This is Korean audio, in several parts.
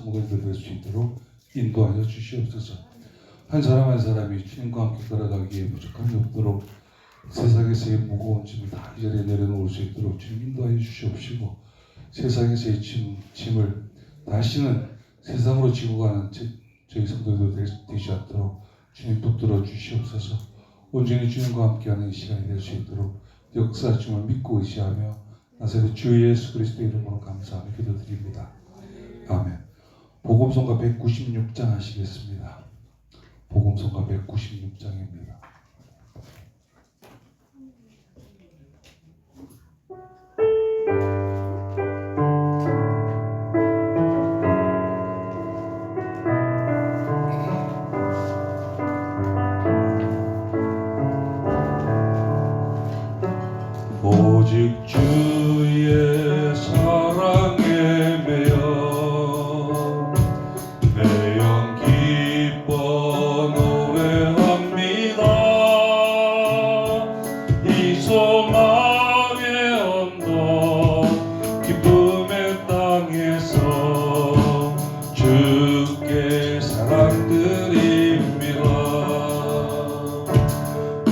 성도들 될 수 있도록 인도하여 주시옵소서. 한 사람 한 사람이 주님과 함께 걸어가기에 부족함이 없도록 세상에서의 무거운 짐을 다 이 자리에 내려놓을 수 있도록 주님 인도하여 주시옵시고, 세상에서의 짐을 다시는 세상으로 지고 가는 저희 성도들 되지 않도록 주님 붙들어 주시옵소서. 온전히 주님과 함께하는 이 시간이 될 수 있도록 역사하심을 믿고 의지하며 나사렛 주 예수 그리스도 이름으로 감사하며 기도드립니다. 아멘. 복음성가 196장 하시겠습니다. 복음성가 196장입니다. 오직 주의 사랑에 매여 내 영 기뻐 노래합니다. 이 소망의 언덕 기쁨의 땅에서 주께 사랑드립니다.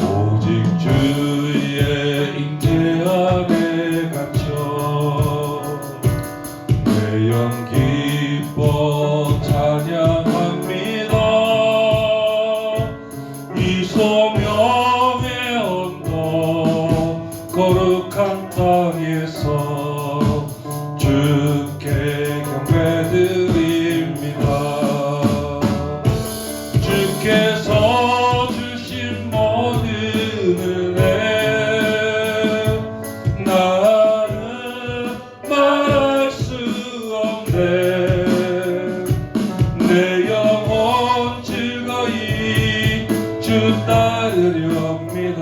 오직 주의 인재 안에 갇혀 내 영 기뻐 찬양합니다. 이 소명의 언덕 거룩한 땅에서 주께 경배드립니다. 주께서 주신 모든 은혜 나는 말할 수 없네. 내 영혼 즐거이 주 따르렵니다.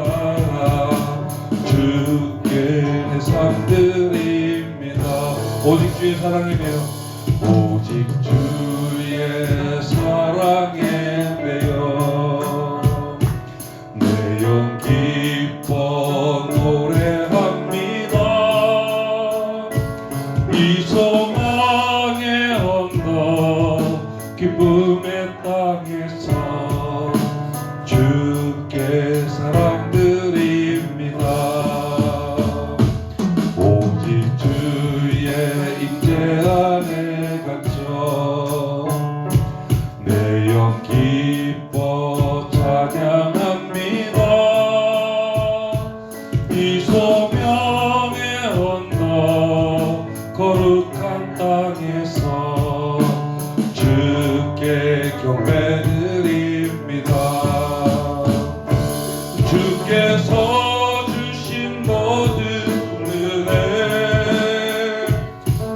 주께 내 삶 드립니다. 오직 주의 사랑에 매여 오직 주의 사랑에 매여 내 영 기뻐 노래합니다. 이 소망의 언덕 기쁨의 땅에서 주께 사랑드립니다. 오직 주의 임재 안에 갇혀 내 영 기뻐 찬양합니다. 이 소명의 언덕 거룩한 땅에서 주께 경배드립니다. 주께서 주신 모든 은혜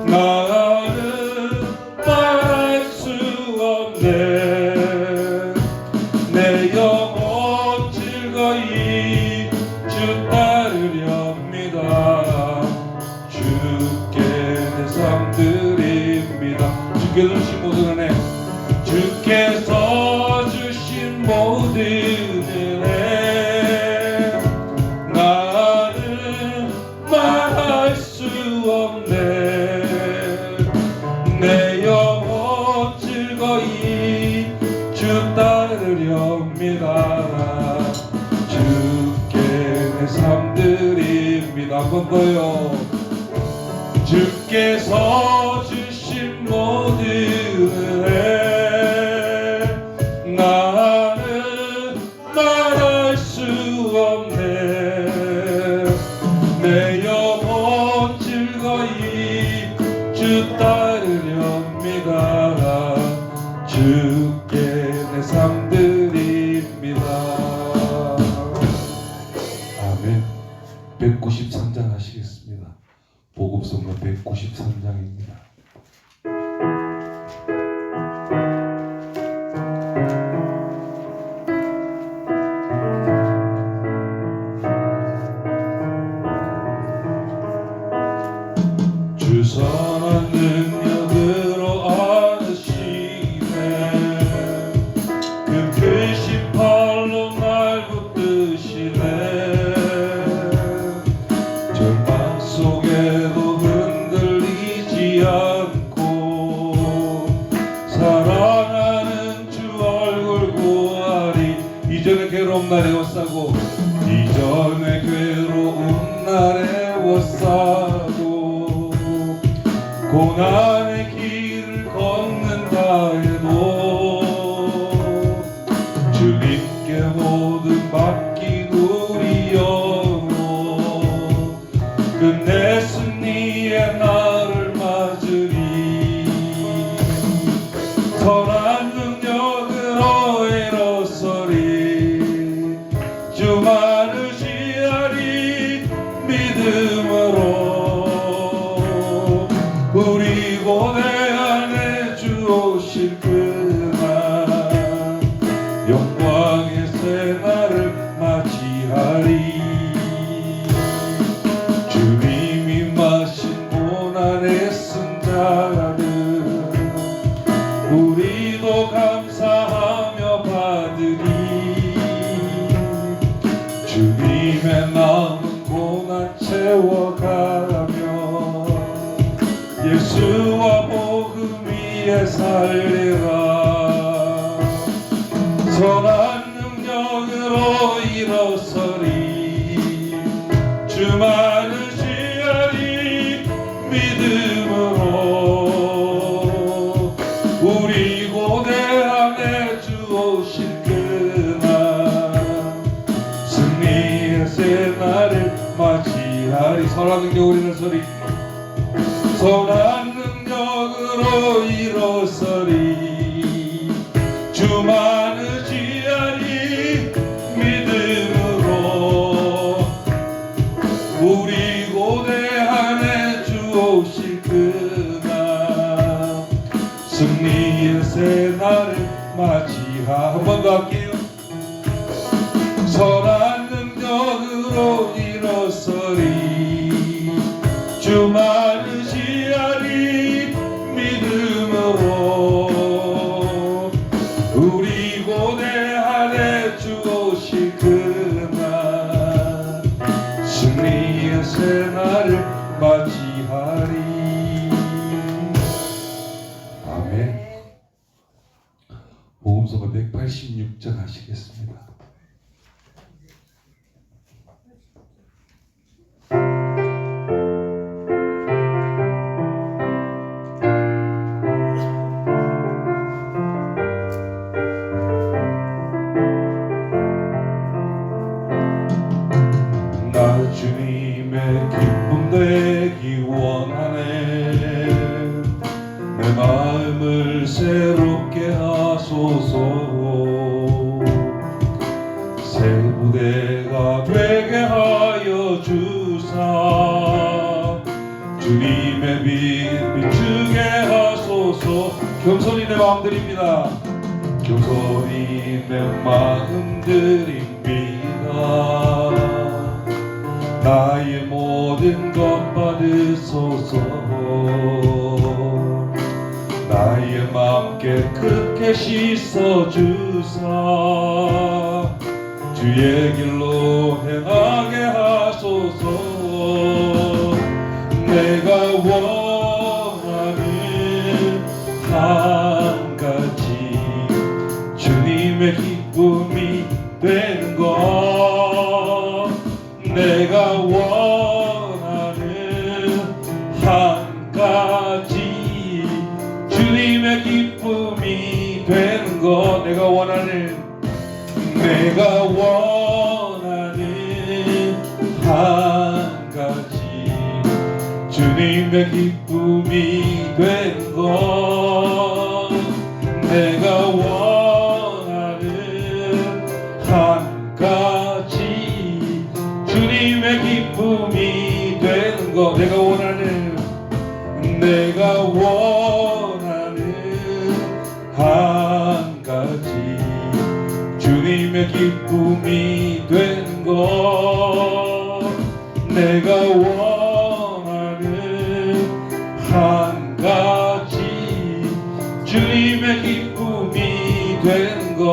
나는 말할 수 없네. 내 영혼 즐거이 주 따르렵니다. 주께 내 삶 드립니다. 주께서 주신 모든 은혜 주께서 주신 모든 은혜 나는 말할 수 없네. 내 영혼 즐거이 주 따르렵니다. 주께 내 삶 드립니다. 한 번 더요. 주께서 주신 모든 은혜 나는 말할 수 없네. 내 영혼 즐거이 주 따르렵니다. 주께 내 삶 드립니다. 아멘. 193장 하시겠습니다. 복음성가 193장입니다. 주 선한 능력으로 안으시네. 그 크신 팔로 날 붙드시네. 절망 속에도 흔들리지 않아 외로움 날에 워싸고 이전에 괴로움 날에 워싸고 고난의 길을 걷는다 해도 주님께 모든 맡긴 우리 영혼 끝내 승리의 날을 맞으리 선한 능력으로 일어서리 주 많으시하리 믿음으로 우리 고대 안에 주 오실 그날 영광의 새날을 맞이하리 주님이 마신 고난의 승자는 우리도 감사하며 받으리 주님의 남은 고난 채워가며 예수와 복음 위에 살리라 선한 능력으로 일어서리 주 많으시하리 믿음으로 우리 고대 안에 주 오실 그날 승리의 새날을 맞이하리 선한 능력으로 일어서리 선한 능력으로 일어서리 주 많으시하리 믿음으로 우리 고대 안에 주 오실 그날 승리의 새날을 맞이하 한 번 더 할게요 선한 능력으로 일어서리 주 많으시하리 믿음으로 우리 고대 안에 주 오실 그날 승리의 새날을 맞이하리 아멘. 복음서가 186장 하시겠습니다. 나 주님의 기쁨 되기 원하네 내 마음을 새롭게 하소서 새 부대가 되게 하여 주사 주님의 빛 비추게 하소서 겸손히 내 마음 드립니다 겸손히 내 마음 드립니다 나의 모든 것 받으소서 나의 맘 깨끗게 씻어주사 주의 길로 행하게 하소서 내가 원하는 한 가지 주님의 기쁨이 되는 것 내가 원하는 한 가지 주님의 기쁨이 되는 것 내가 원하는 한 가지 주님의 기쁨이 되는 것 내가 원하는 한 가지 주님의 기쁨이 되는 것 내가 원하는 한 가지 주님의 기쁨이 되는 것 내가 원하는 한 가지 주님의 기쁨이 되는 것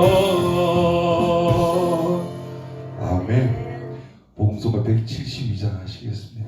아멘. 복음서가 172장 하시겠습니다.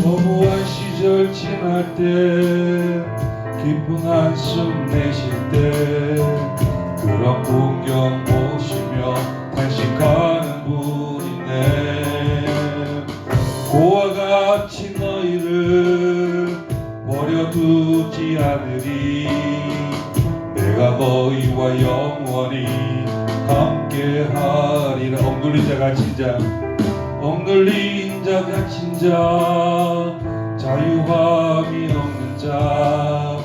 소무한 시절 지날 때 깊은 한숨 내쉴 때 그런 풍경 보시며 탄식하는 분이네. 고와 같이 너희를 버려두지 않으리. 내가 너희와 영원히 함께하리라. 억눌린 자 갇힌 자, 억눌린 자 갇힌 자, 자유함이 없는 자,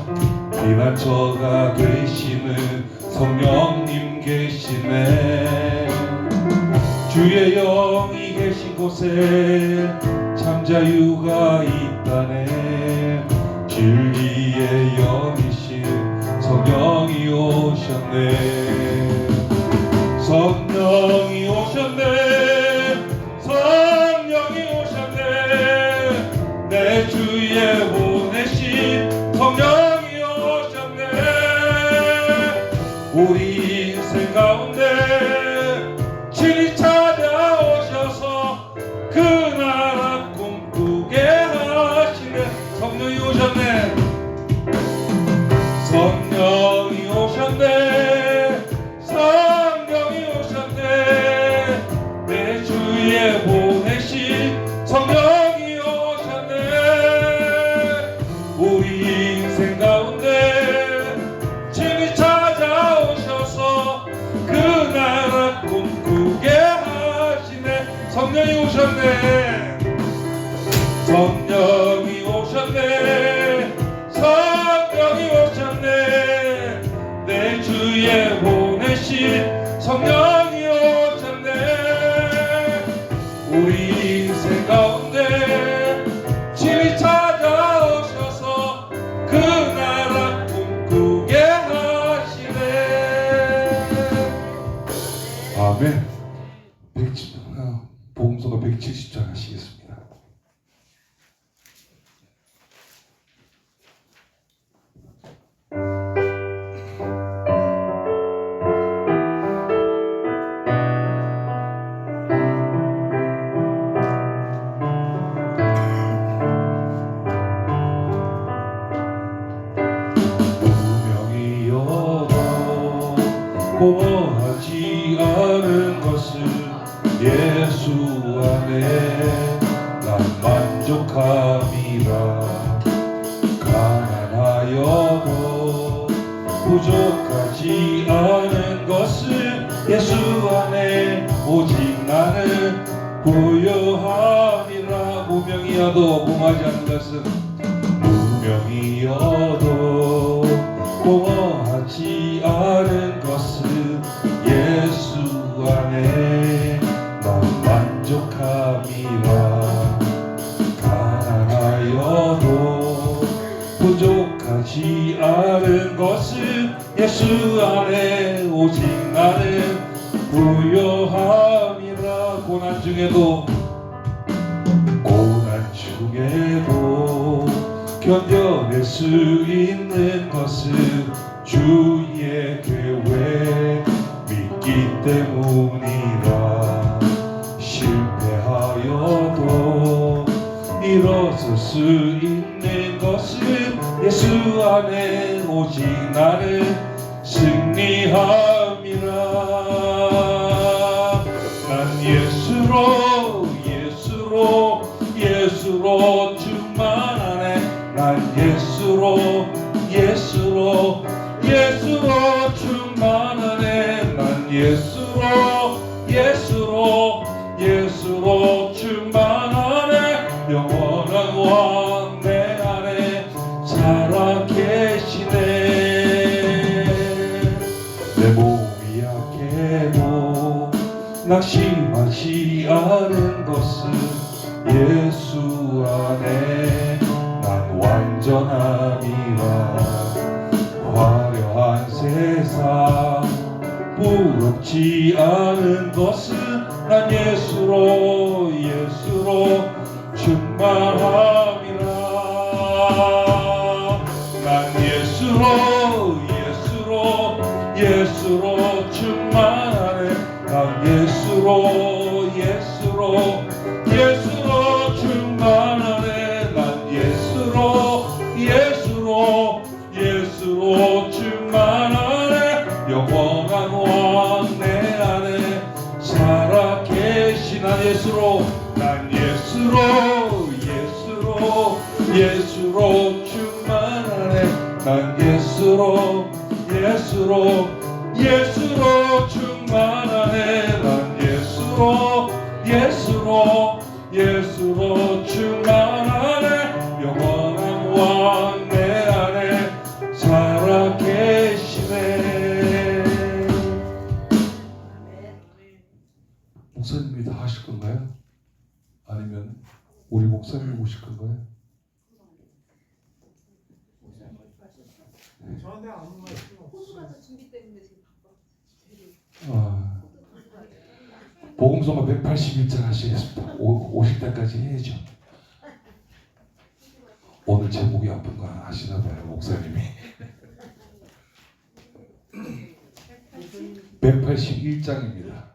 피난처가 되시는 성령님 계시네. 주의 영이 계신 곳에 참 자유가 있다네. 진리의 영이신 성령이 오셨네. 성령이 오셨네. 성령이 오셨네. 내 주에 보내신 성령이 오셨네. 우리 인생 가운데 친히 찾아오셔서 그 나라 꿈꾸게 하시네. 성령이 오셨네. 성령이 오셨네. 성령이 오셨네. 내 주에 보내신 성령이 오셨네. 우리 인생 가운데 친히 찾아오셔서 그 나라 꿈꾸게 하시네. 성령이 오셨네. 성령이 오셨네. 성령이 오셨네. 내 주에 보내신 성령이 오셨네. 우리 인생 가운데 친히 찾아오셔서 그 나라 꿈꾸게 하시네. 아멘. 복음서가 170장 하시겠습니다. 고마워하지 않은 것은 예수 안에 난 만족함이라. 가난하여도 부족하지 않은 것은 예수 안에 오직 나는 부유함이라. 무명이어도 공하지 않는 것은 무명이어도 공허하지 않은 것은 예수 안에 난 만족함이라. 가난하여도 부족하지 않은 것은 예수 안에 오직 나는 부유함이라. 고난 중에도 견뎌낼 수 있는 것은 주의 계획 믿기 때문이라. 실패하여도 일어설 수 있는 것은 예수 안에 오직 나는 승리함이라. 난 예수로 충만하네. 난 예수로 충만하네. 난 예수로 충만하네. 영원한 왕 내 안에 살아계시네. 내 몸이 약해도 낙심하지 않은 것은 예수 안에 난 완전함이라. 화려한 세상 부럽지 않은 것은 난 예수로 충만함이라. 난 예수로 충만하네. 난 예수로 충만하네. 예수로 예수로 예수로 충만하네. 난 예수로 예수로 예수로 충만하네. 난 예수로 예수로 예수로 충만하네. 영원한 왕 내 안에 살아계시네. 목사님이 다 하실 건가요? 아니면 우리 목사님이 오실 건가요? 저한테 아무 말씀 없어요. 준비 때문에 지금 바빠. 복음서가 181장 하시겠습니다. 오실 때까지 해야죠. 오늘 제목이 아픈 거 아시나 봐요, 목사님이. 181장입니다.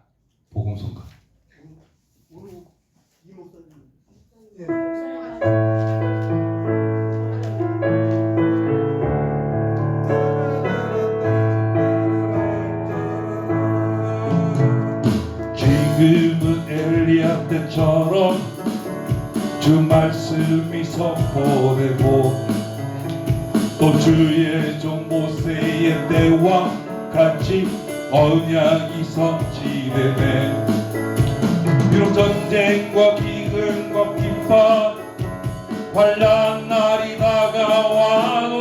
복음서가. 오늘 이 목사님. 예. 지금은 엘리야 때처럼 주 말씀이 선포되고 또 주의 종 모세의 때와 같이 언약이 성취되네. 비록 전쟁과 기근과 핍박 환난 날이 다가와도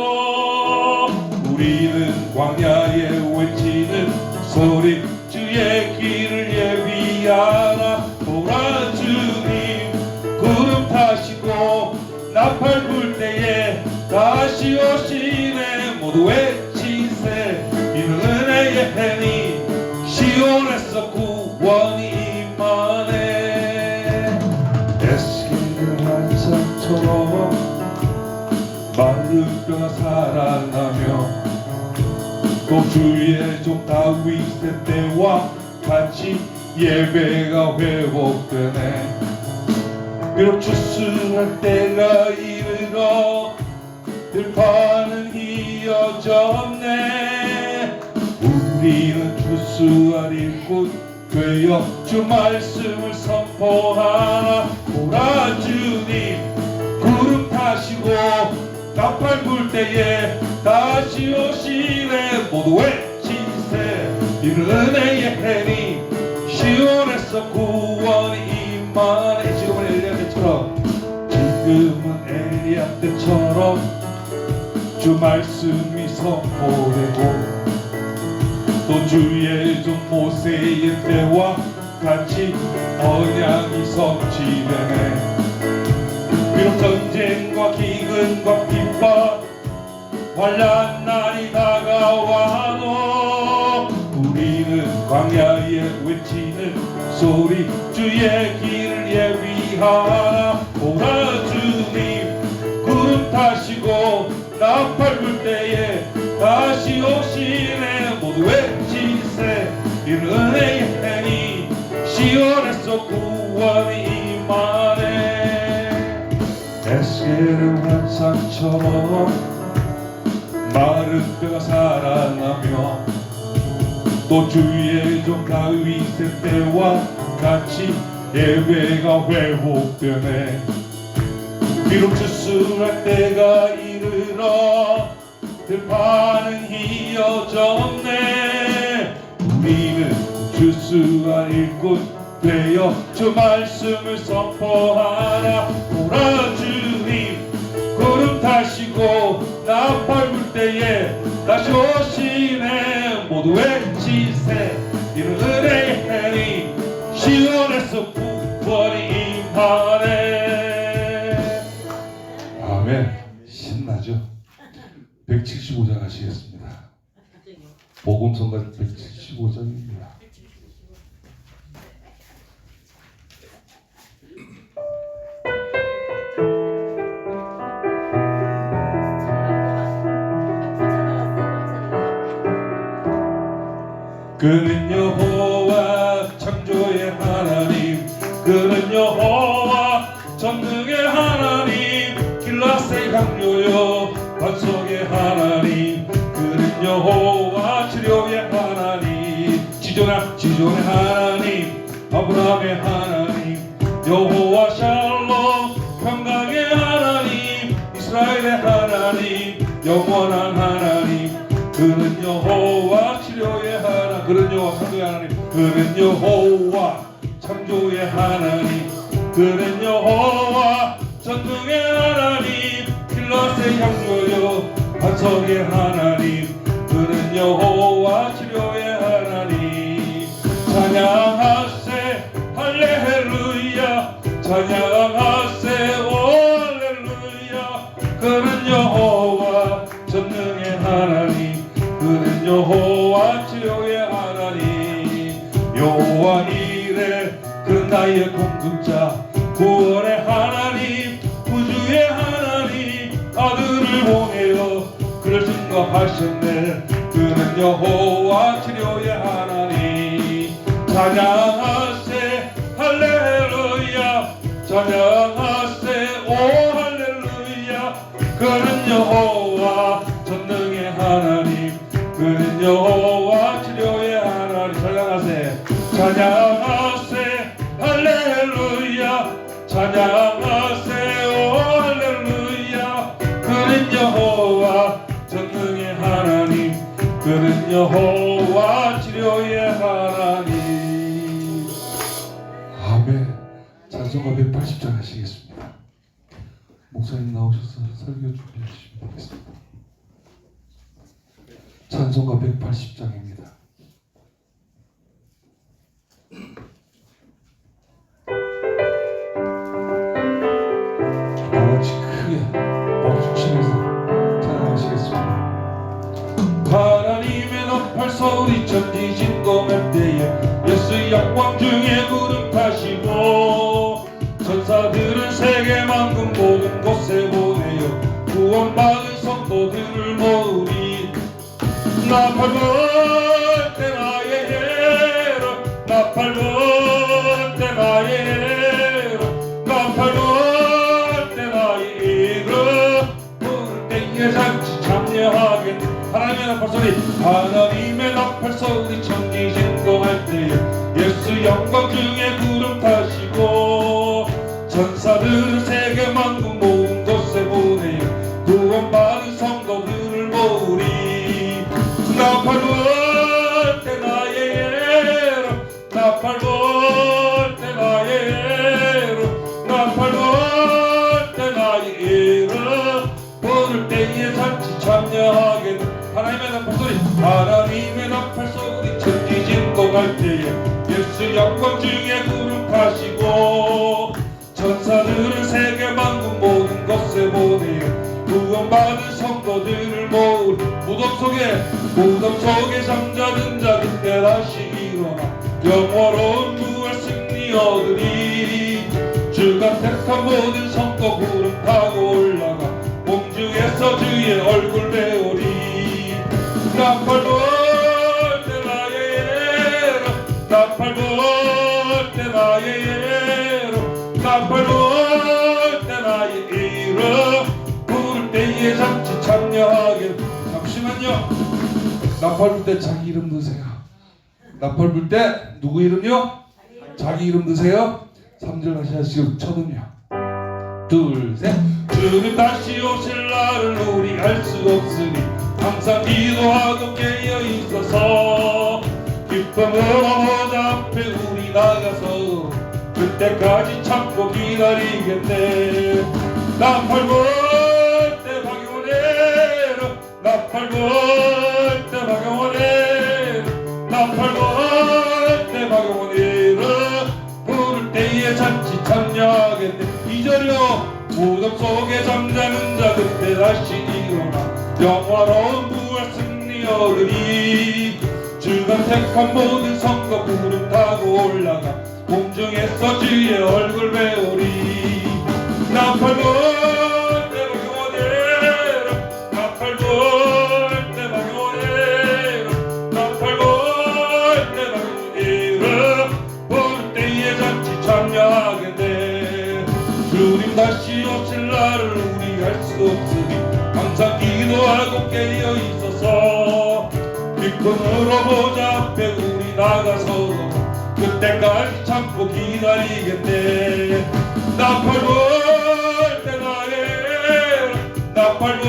우리는 광야에 외치는 소리 주의 길을 예비하라. 보라 주님 구름 타시고 나팔 불 때에 다시 오시네. 모두 외치세. 이는 은혜의 해니 시온에서 구원이 임하네. 에스겔의 환상처럼 마른 뼈가 살아나며 또 주의 종 다윗의 때와 같이 예배가 회복되네. 비록 추수할 때가 이르러 들판은 휘어졌네. 우리는 추수할 일꾼 되어 주 말씀을 선포하라. 보라 주님 구름 타시고 나팔 불 때에 다시 오시네. 모두 외치세. 이는 은혜의 해니 시온에서 구원이 임하네. 지금은 엘리야 때처럼 주 말씀이 선포되고 또 주의 종 모세의 때와 같이 언약이 성취되네. 비록 전쟁과 기근과 핍박 환난 날이 다가와도 우리는 광야에 외치는 소리 주의 길을 예비하라. 보라 주님 구름 타시고 나팔 불 때에 다시 오시네. 모두 외치세. 이는 은혜의 해니 시온에서 구원이 임하네. 에스겔의 환상처럼 마른 뼈가 살아나며 또 주의 종 다윗의 때와 같이 예배가 회복되네. 비록 추수할 때가 이르러 들판은 휘어졌네. 우리는 추수할 일꾼 되어 주 말씀을 선포하라. 보라 주님 구름 타시고 나팔 불 때에 다시 오시네. 모두 외치세. 이는 은혜의 해니 시온에서 구원이 임하네. 아멘. 신나죠? 175장 하시겠습니다. 복음성가 175장입니다. 그는 여호와 창조의 하나님, 그는 여호와 전능의 하나님, 길라스의 강요여 반석의 하나님, 그는 여호와 치료의 하나님, 지존의 하나님, 아브라함의 하나님, 여호와 샬롬 영원한 하나님 그는 여호와 치료의 하나님 그는 여호와 창조의 하나님 그는 여호와 창조의 하나님 그는 여호와 전능의 하나님 길라스의 향료여 반석의 하나님 그는 여호와 치료의 하나님 찬양하세 할렐루야 찬양하세 오 할렐루야 그는 여호와 전능의 하나님 그는 여호와 치료의 하나님 여호와 이레 그는 나의 공급자 구원의 하나님 구주의 하나님 아들을 보내어 그를 증거하셨네 그는 여호와 치료의 하나님 찬양하세 할렐루야 찬양하세 오 할렐루야 그는 여호와 전능의 하나님 그는 여호와 치료의 하나님 찬양하세 찬양하세 할렐루야 찬양하세 오 할렐루야 그는 여호와 전능의 하나님 그는 여호와 치료의 하나님 아멘 찬송가 180장 하시겠습니다. 목사님 나오셔서 설교 준비하시면 되겠습니다. 찬송가 180장입니다. 다같이 크게 박수 치면서 찬양하시겠습니다. 하나님의 나팔 소리 천지 진동할 때에 예수 영광 중에 구름 타시고 천사들을 세계 만금 모든 곳에 보내어 구원받은 성도들을 모으리 나팔 불 때 나의 해로 나팔 불 때 나의 해로 나팔 불 때 나의 해로 부를 때에 잔치 참여하겠네 하나님의 나팔 소리 하나님의 나팔 소리 천지 진동할 때에 예수 영광 중에 구름 타시고 천사들을 세계 만국 모든 곳에 보내어 구원받은 성도들을 모으리 나팔 불 때 나의 예로 나팔 불 때 나의 예로 나팔 불 때 나의 예로 부를 때에 잔치 참여하겠네 하나님의 나팔 소리 하나님의 나팔 소리 천지 진동할 때에 예수 영광 중에 구름 타시고 천사들을 세계 만국 모든 곳에 보내어 구원받은 성도들을 모으 무덤 속에 잠자는 자 그때 다시 일어나 영원한 부활 승리 얻으리 주가 택한 모든 성도 구름 타고 올라가 공중에서 주의 얼굴 배우리 나팔 불 때 나의 예로 나팔 불 때 나의 예로 나팔 불 때 나의 예로 부를 때에 잔치 참여하게 잠시만요 나팔 불 때 자기 이름 넣으세요 나팔 불 때 누구 이름요? 자기 이름 넣으세요 3절 다시 하시고 첫음이요 둘셋 주님 다시 오실 날을 우리 알 수 없으니 항상 기도하고 깨어 있어서 기쁨으로 보좌 앞에 우리 나가서 그때까지 참고 기다리겠네 나팔 불 때 박영원해로 나팔 불 때 박영원해로 나팔 불 때 박영원해로 부를 때에 잔치 참여하겠네 2절이요 무덤 속에 잠자는 자 그때 다시 일어나 영화로운 부활 승리 얻으리 주가 택한 모든 성도 구름 타고 올라가 공중에서 주의 얼굴 배우리 나팔 불 때 박영원해로 나팔 불 때 박영원해로 나팔 불 때 박영원해로 부를 때에 잔치 참여하겠네 주님 다시 오실 날을 우리 알 수 없으니 항상 기도하고 깨어 있어서 기쁨으로 보좌 앞에 우리 나가서 그때까지 참고 기다리겠네 나팔 불 때 나의 나팔 불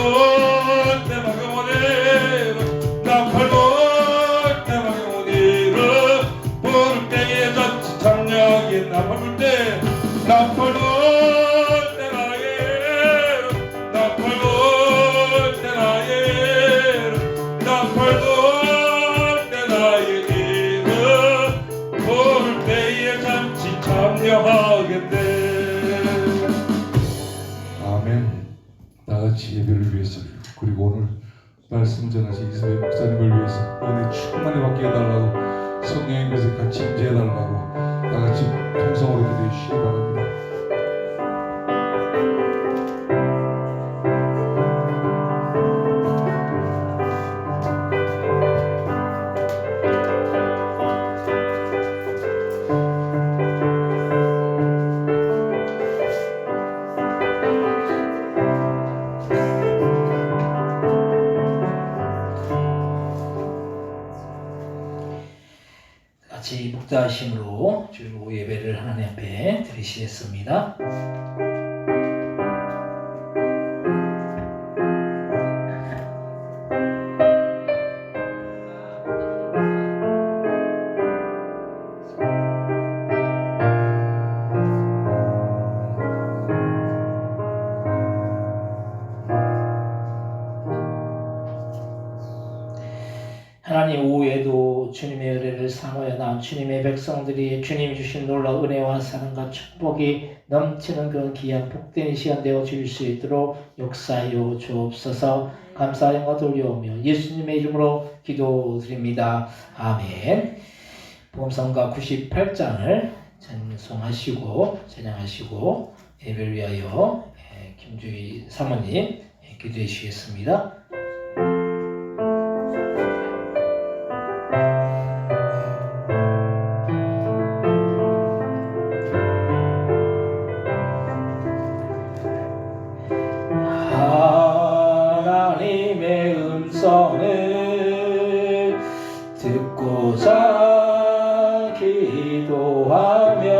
같이 예배를 위해서 그리고 오늘 말씀을 전하신 이스마엘 목사님을 위해서 은혜 충만히 받게 해달라고 성령의 것에 같이 임재해달라고 다 같이 통성으로 기도해 주시기 바랍니다. 같이 묵다하심으로 주일 오후 예배를 하나님 앞에 드리시겠습니다. 하나님, 오후에도 주님의 은혜를 사모여 나온 주님의 백성들이 주님이 주신 놀라운 은혜와 사랑과 축복이 넘치는 그런 귀한 복된 시간 되어 주실 수 있도록 역사하여 주옵소서. 감사 영광 돌려오며 예수님의 이름으로 기도드립니다. 아멘. 복음성가 98장을 찬송하시고 찬양하시고 예배를 위하여 김주희 사모님 기도해 주시겠습니다. 하나님의 음성을 듣고자 기도하며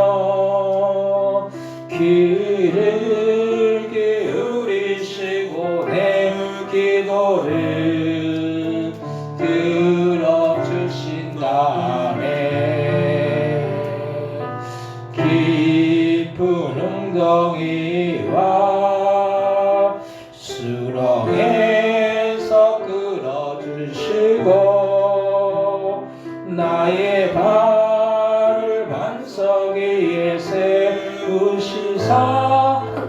귀를 기울이시고 내 기도를 들어주신다네. 깊은 웅덩이와 수렁에서 끌어주시고 나의 발을 반석 위에 세우시사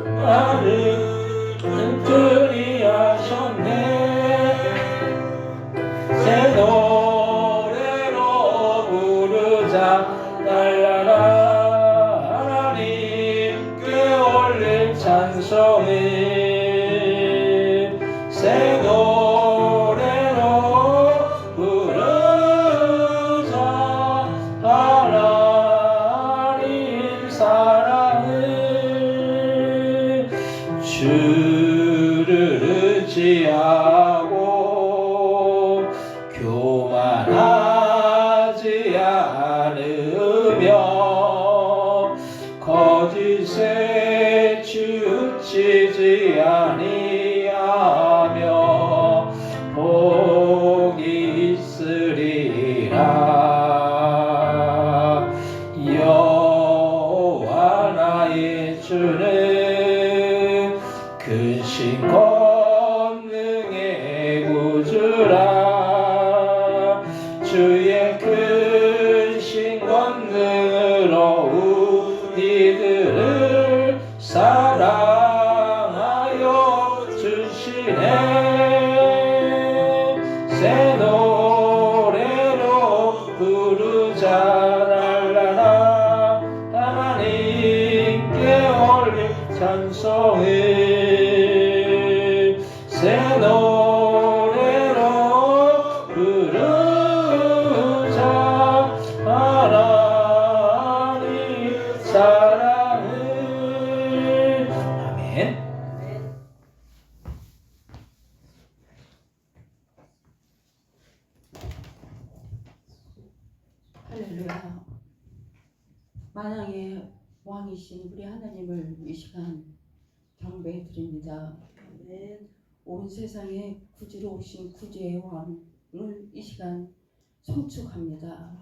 나를 튼튼히 하셨네. 새 노래로 부르자 날라라. 하나님께 올릴 찬송을 새 노래로 부르자. 하나님 사랑을 주를 의지하고 교만하지 않으며 거짓에 치우치지 아니하며 복이 있으리라. 여호와 나의 주는 크신 권능의 구주라. 주의 크신 권능으로 우리들을 사랑하여 주시네. 새 노래로 부르자 날라라. 하나님께 올릴 찬송을 새 노래로 부르자. 하나님 사랑을. 아멘. 할렐루야. 만왕의 왕이신 우리 하나님을 이 시간 경배해 드립니다. 온 세상에 구주로 오신 구주의 왕을 이 시간 송축합니다.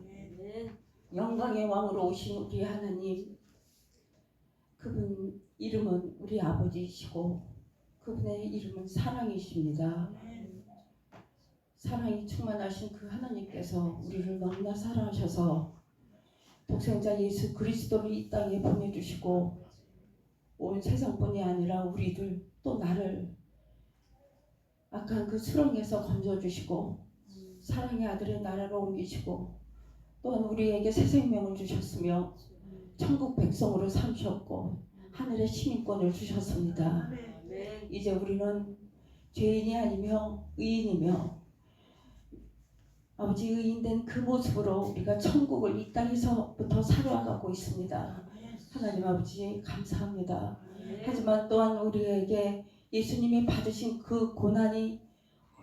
영광의 왕으로 오신 우리 하나님, 그분 이름은 우리 아버지이시고 그분의 이름은 사랑이십니다. 사랑이 충만하신 그 하나님께서 우리를 너무나 사랑하셔서 독생자 예수 그리스도를 이 땅에 보내주시고 온 세상뿐이 아니라 우리들 또 나를 악한 그 수렁에서 건져주시고 사랑의 아들의 나라로 옮기시고 또한 우리에게 새 생명을 주셨으며 천국 백성으로 삼으셨고 하늘의 시민권을 주셨습니다. 이제 우리는 죄인이 아니며 의인이며 아버지 의인된 그 모습으로 우리가 천국을 이 땅에서부터 살아가고 있습니다. 하나님 아버지 감사합니다. 하지만 또한 우리에게 예수님이 받으신 그 고난이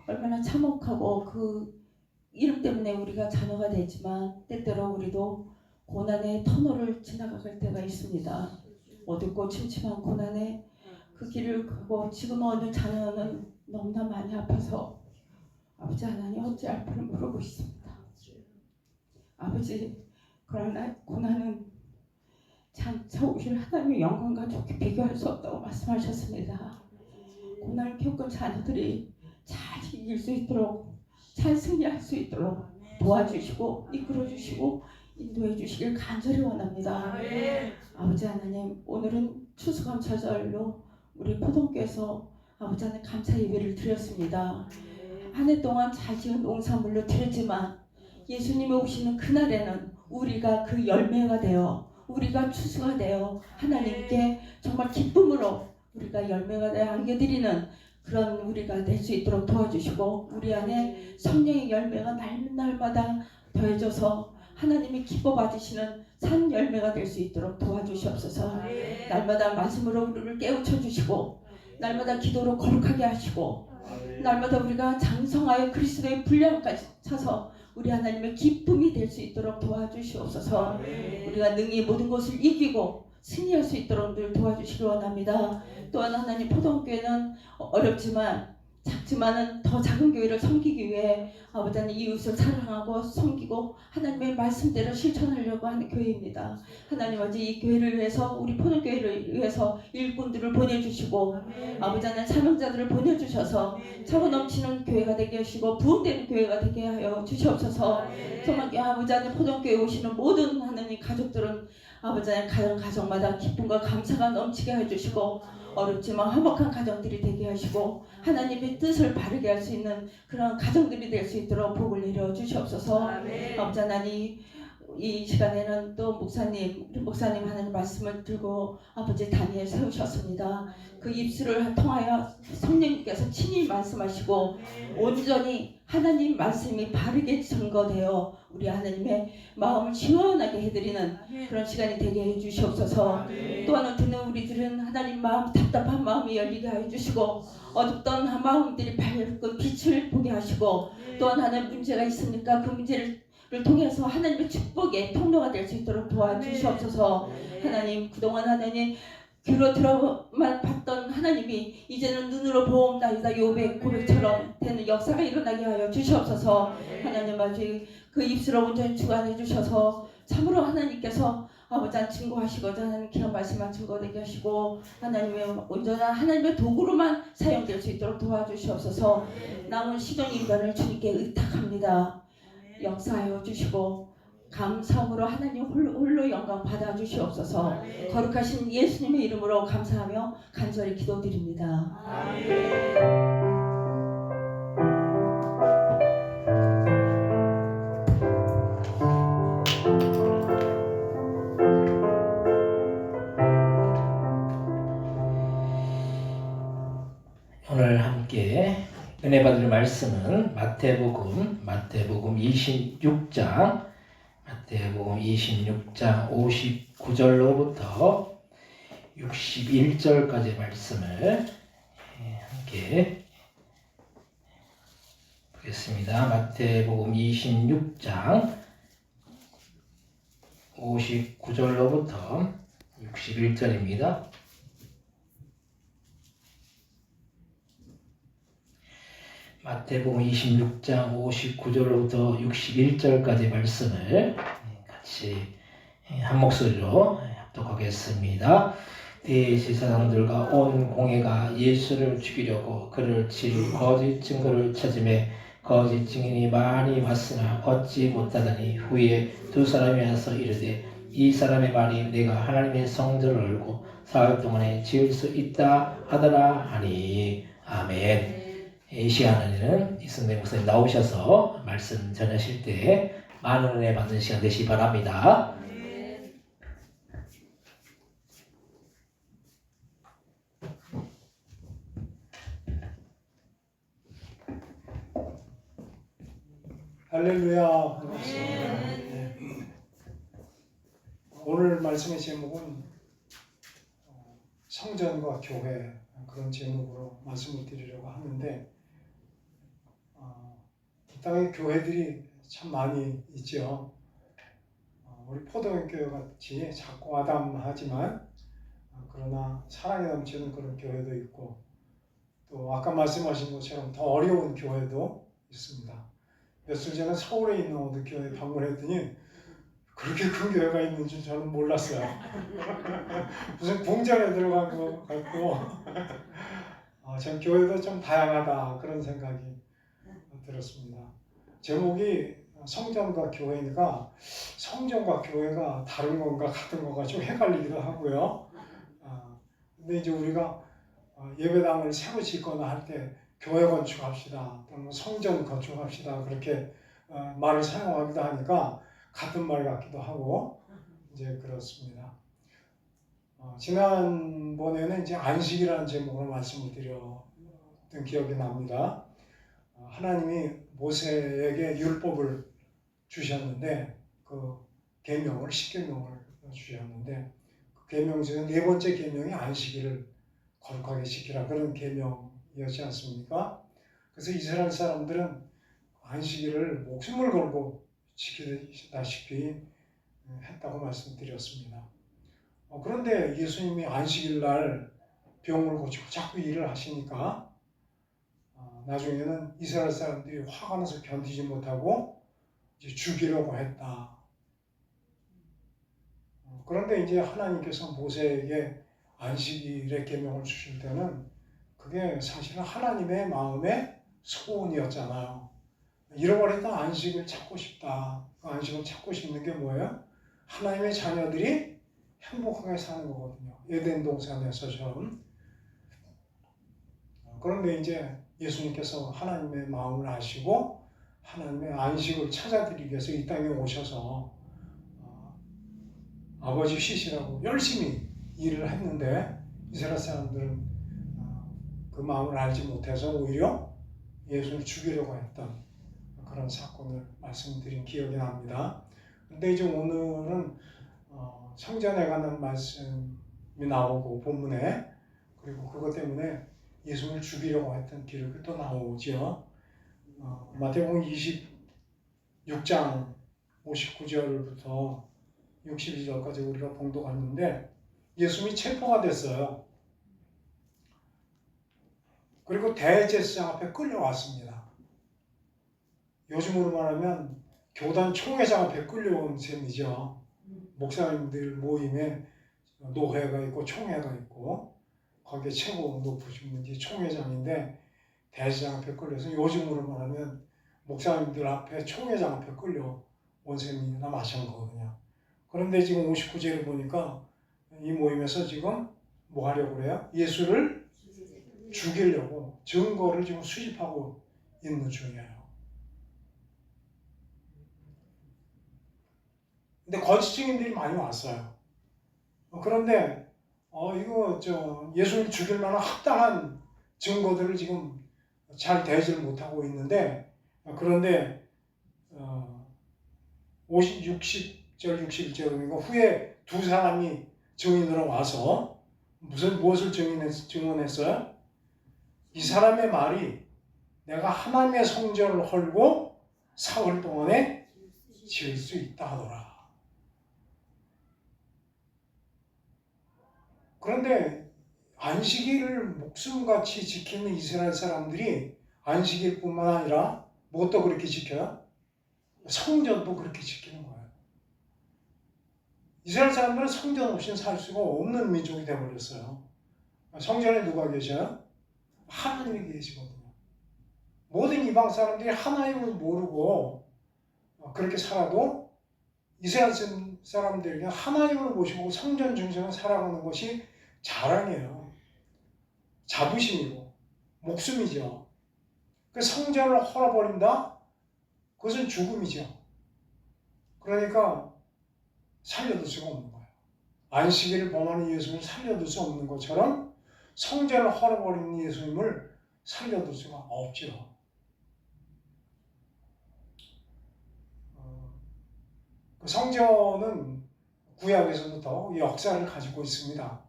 얼마나 참혹하고 그 이름 때문에 우리가 자녀가 되지만 때때로 우리도 고난의 터널을 지나갈 때가 있습니다. 어둡고 침침한 고난의 그 길을 가고 지금 어느 자녀는 너무나 많이 아파서 아버지 하나님 어찌할 바를 모르고 있습니다. 아버지 그러나 고난은 장차 오실 하나님의 영광과 좋게 비교할 수 없다고 말씀하셨습니다. 고난을 겪은 자녀들이 잘 이길 수 있도록 잘 승리할 수 있도록 도와주시고 이끌어주시고 인도해 주시길 간절히 원합니다. 아버지 하나님 오늘은 추수감사절로 우리 포동교에서 아버지 하나님 감사 예배를 드렸습니다. 한 해 동안 잘 지은 농산물로 드렸지만 예수님이 오시는 그날에는 우리가 그 열매가 되어 우리가 추수가 되어 하나님께 정말 기쁨으로 우리가 열매가 되어 안겨드리는 그런 우리가 될 수 있도록 도와주시고 우리 안에 성령의 열매가 날마다 더해져서 하나님이 기뻐 받으시는 산 열매가 될 수 있도록 도와주시옵소서. 날마다 말씀으로 우리를 깨우쳐 주시고 날마다 기도로 거룩하게 하시고 날마다 우리가 장성하여 그리스도의 분량까지 차서 우리 하나님의 기쁨이 될 수 있도록 도와주시옵소서. 우리가 능히 모든 것을 이기고 승리할 수 있도록 늘 도와주시기 원합니다. 또한 하나님 포동교회는 어렵지만 작지만은 더 작은 교회를 섬기기 위해 아버지 하나님 이웃을 사랑하고 섬기고 하나님의 말씀대로 실천하려고 하는 교회입니다. 하나님 아버지 이 교회를 위해서 우리 포동교회를 위해서 일꾼들을 보내주시고 아버지 하나님 사명자들을 보내주셔서 차고 넘치는 교회가 되게 하시고 부흥되는 교회가 되게 하여 주시옵소서. 정말 아버지 하나님 포동교회에 오시는 모든 하나님 가족들은 아버지 하나님 가정마다 기쁨과 감사가 넘치게 해주시고 어렵지만 화목한 가정들이 되게 하시고 하나님의 뜻을 바르게 할 수 있는 그런 가정들이 될 수 있도록 복을 내려 주시옵소서. 아버지 하나님 이 시간에는 또 목사님 하나님 말씀을 들고 아버지 단위에 세우셨습니다. 그 입술을 통하여 성령님께서 친히 말씀하시고 온전히 하나님 말씀이 바르게 증거되어 우리 하나님의 마음을 시원하게 해드리는 그런 시간이 되게 해주시옵소서. 또한 듣는 우리들은 하나님 마음 답답한 마음이 열리게 하여 주시고 어둡던 마음들이 밝은 빛을 보게 하시고 또한 하나님 문제가 있으니까 그 문제를 통해서 하나님의 축복의 통로가 될 수 있도록 도와주시옵소서. 하나님 그동안 하나님 귀로 들어만 봤던 하나님이 이제는 눈으로 보옵나이다 욥의 고백처럼 되는 역사가 일어나게 하여 주시옵소서. 하나님 아버지 그 입술을 온전히 주관해 주셔서 참으로 하나님께서 아버지 증거하시고자 하는 그런 말씀만 증거되게 하시고 하나님의 온전한 하나님의 도구로만 사용될 수 있도록 도와주시옵소서. 남은 시동 인간을 주님께 의탁합니다. 역사하여 주시고 감사함으로 하나님 홀로 영광 받아 주시옵소서. 거룩하신 예수님의 이름으로 감사하며 간절히 기도드립니다. 오늘 함께 은혜 받을 말씀은 마태복음 26장 59절로부터 61절까지 말씀을 함께 보겠습니다. 마태복음 26장 59절로부터 61절입니다. 마태복음 26장 59절로부터 61절까지 말씀을 같이 한 목소리로 합독하겠습니다. 대제사장들과 온 공회가 예수를 죽이려고 그를 칠 거짓 증거를 찾음에 거짓 증인이 많이 왔으나 얻지 못하더니 후에 두 사람이 와서 이르되 이 사람의 말이 내가 하나님의 성전을 알고 사흘 동안에 지을 수 있다 하더라 하니. 아멘. 이 시간에는 이승배 목사님 나오셔서 말씀 전하실 때 많은 은혜 받는 시간 되시기 바랍니다. 할렐루야. 반갑습니다. 네. 오늘 말씀의 제목은 성전과 교회, 그런 제목으로 말씀을 드리려고 하는데, 이 땅에 교회들이 참 많이 있죠. 우리 포도원교회 같이 작고 아담하지만 그러나 사랑이 넘치는 그런 교회도 있고, 또 아까 말씀하신 것처럼 더 어려운 교회도 있습니다. 며칠 전에 서울에 있는 어느 교회에 방문했더니 그렇게 큰 교회가 있는 줄 저는 몰랐어요. 무슨 공장에 들어간 것 같고 참 교회도 좀 다양하다, 그런 생각이 들었습니다. 제목이 성전과 교회니까 성전과 교회가 다른 건가 같은 건가 좀 헷갈리기도 하고요. 근데 이제 우리가 예배당을 새로 짓거나 할 때 교회 건축합시다, 또는 성전 건축합시다, 그렇게 말을 사용하기도 하니까 같은 말 같기도 하고 이제 그렇습니다. 지난번에는 이제 안식이라는 제목으로 말씀을 드렸던 기억이 납니다. 하나님이 모세에게 율법을 주셨는데 그 계명을 10계명을 주셨는데 그 계명 중에 네 번째 계명이 안식일을 거룩하게 지키라, 그런 계명이었지 않습니까? 그래서 이스라엘 사람들은 안식일을 목숨을 걸고 지키다시피 했다고 말씀드렸습니다. 그런데 예수님이 안식일 날 병을 고치고 자꾸 일을 하시니까 나중에는 이스라엘 사람들이 화가 나서 견디지 못하고 이제 죽이려고 했다. 그런데 이제 하나님께서 모세에게 안식일의 계명을 주실 때는 그게 사실은 하나님의 마음의 소원이었잖아요. 잃어버렸던 안식을 찾고 싶다. 그 안식을 찾고 싶는 게 뭐예요? 하나님의 자녀들이 행복하게 사는 거거든요. 에덴 동산에서처럼. 그런데 이제 예수님께서 하나님의 마음을 아시고 하나님의 안식을 찾아드리기 위해서 이 땅에 오셔서 아버지 쉬시라고 열심히 일을 했는데 이스라엘 사람들은 그 마음을 알지 못해서 오히려 예수를 죽이려고 했던 그런 사건을 말씀드린 기억이 납니다. 근데 이제 오늘은 성전에 관한 말씀이 나오고 본문에, 그리고 그것 때문에 예수를 죽이려고 했던 기록이 또 나오죠. 마태복음 26장 59절부터 62절까지 우리가 봉독했는데 예수님이 체포가 됐어요. 그리고 대제사장 앞에 끌려왔습니다. 요즘으로 말하면 교단 총회장 앞에 끌려온 셈이죠. 목사님들 모임에 노회가 있고 총회가 있고 거기에 최고 높으신 분이 총회장인데 대제사장 앞에 끌려서 요즘으로 말하면 목사님들 앞에 총회장 앞에 끌려온 셈이나 마찬가지거든요. 그런데 지금 59절에 보니까 이 모임에서 지금 뭐 하려고 그래요? 예수를 죽이려고 증거를 지금 수집하고 있는 중이에요. 근데 거짓 증인들이 많이 왔어요. 그런데 이거 예수를 죽일 만한 합당한 증거들을 지금 잘 대지를 못하고 있는데, 그런데 60절 61절이니까 후에 두 사람이 증인으로 와서 무엇을 증언했어요? 이 사람의 말이 내가 하나님의 성전을 헐고 사흘 동안에 지을 수 있다 하더라. 그런데 안식일을 목숨같이 지키는 이스라엘 사람들이 안식일뿐만 아니라 무엇도 그렇게 지켜요? 성전도 그렇게 지키는 거예요. 이스라엘 사람들은 성전 없이는 살 수가 없는 민족이 되어버렸어요. 성전에 누가 계셔요? 하나님이 계시거든요. 모든 이방 사람들이 하나님을 모르고 그렇게 살아도 이스라엘 사람들에게 하나님을 모시고 성전 중심으로 살아가는 것이 자랑이에요. 자부심이고 목숨이죠. 그 성전을 헐어버린다? 그것은 죽음이죠. 그러니까 살려둘 수가 없는 거예요. 안식일을 범하는 예수님을 살려둘 수 없는 것처럼 성전을 헐어버리는 예수님을 살려둘 수가 없죠. 그 성전은 구약에서부터 역사를 가지고 있습니다.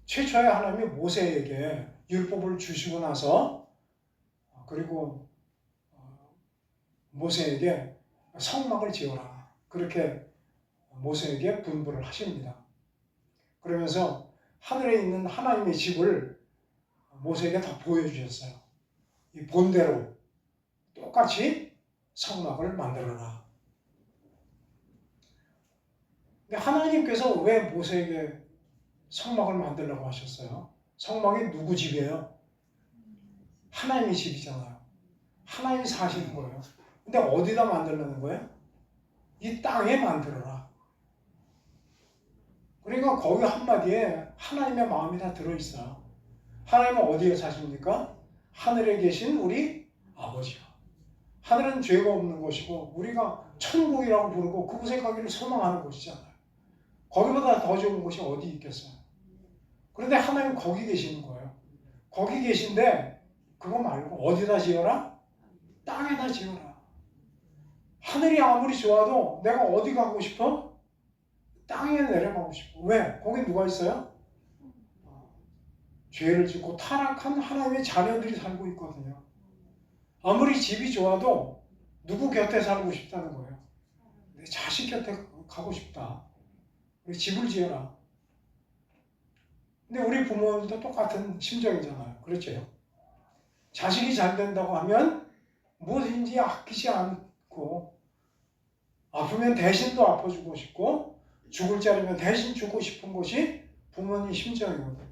최초에 하나님이 모세에게 율법을 주시고 나서 그리고 모세에게 성막을 지어라. 그렇게 모세에게 분부를 하십니다. 그러면서 하늘에 있는 하나님의 집을 모세에게 다 보여주셨어요. 이 본대로 똑같이 성막을 만들어라. 근데 하나님께서 왜 모세에게 성막을 만들라고 하셨어요? 성막이 누구 집이에요? 하나님의 집이잖아요. 하나님이 사시는 거예요. 근데 어디다 만들라는 거예요? 이 땅에 만들어라. 그러니까 거기 한마디에 하나님의 마음이 다 들어있어요. 하나님은 어디에 사십니까? 하늘에 계신 우리 아버지요. 하늘은 죄가 없는 곳이고 우리가 천국이라고 부르고 그곳에 가기를 소망하는 곳이잖아요. 거기보다 더 좋은 곳이 어디 있겠어요? 그런데 하나님 거기 계시는 거예요. 거기 계신데 그거 말고 어디다 지어라? 땅에다 지어라. 하늘이 아무리 좋아도 내가 어디 가고 싶어? 땅에 내려가고 싶어. 왜? 거기 누가 있어요? 죄를 짓고 타락한 하나님의 자녀들이 살고 있거든요. 아무리 집이 좋아도 누구 곁에 살고 싶다는 거예요. 내 자식 곁에 가고 싶다. 우리 집을 지어라. 근데 우리 부모님도 똑같은 심정이잖아요. 그렇죠? 자식이 잘 된다고 하면 무엇인지 아끼지 않고 아프면 대신 또 아파주고 싶고 죽을 자리면 대신 죽고 싶은 것이 부모님 심정이거든요.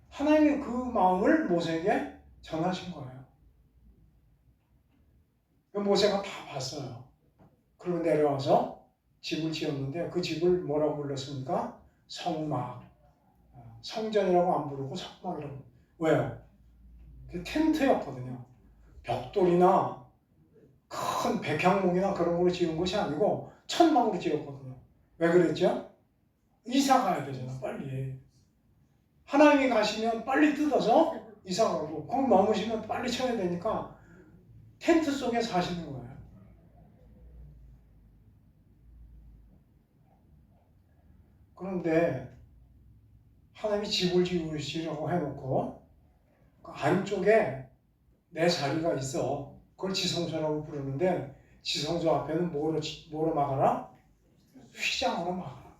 하나님이 그 마음을 모세에게 전하신 거예요. 모세가 다 봤어요. 그리고 내려와서 집을 지었는데 그 집을 뭐라고 불렀습니까? 성막. 성전이라고 안 부르고 성막이라고. 왜요? 그 텐트였거든요. 벽돌이나 큰 백향목이나 그런 걸로 지은 것이 아니고 천막으로 지었거든요. 왜 그랬죠? 이사 가야 되잖아, 빨리. 하나님이 가시면 빨리 뜯어서 이사 가고, 거기 머무시면 빨리 쳐야 되니까 텐트 속에 사시는 거예요. 그런데 하나님이 집을 지으시라고 해놓고 그 안쪽에 내 자리가 있어. 그걸 지성소라고 부르는데 지성소 앞에는 뭐로 막아라? 휘장으로 막아라.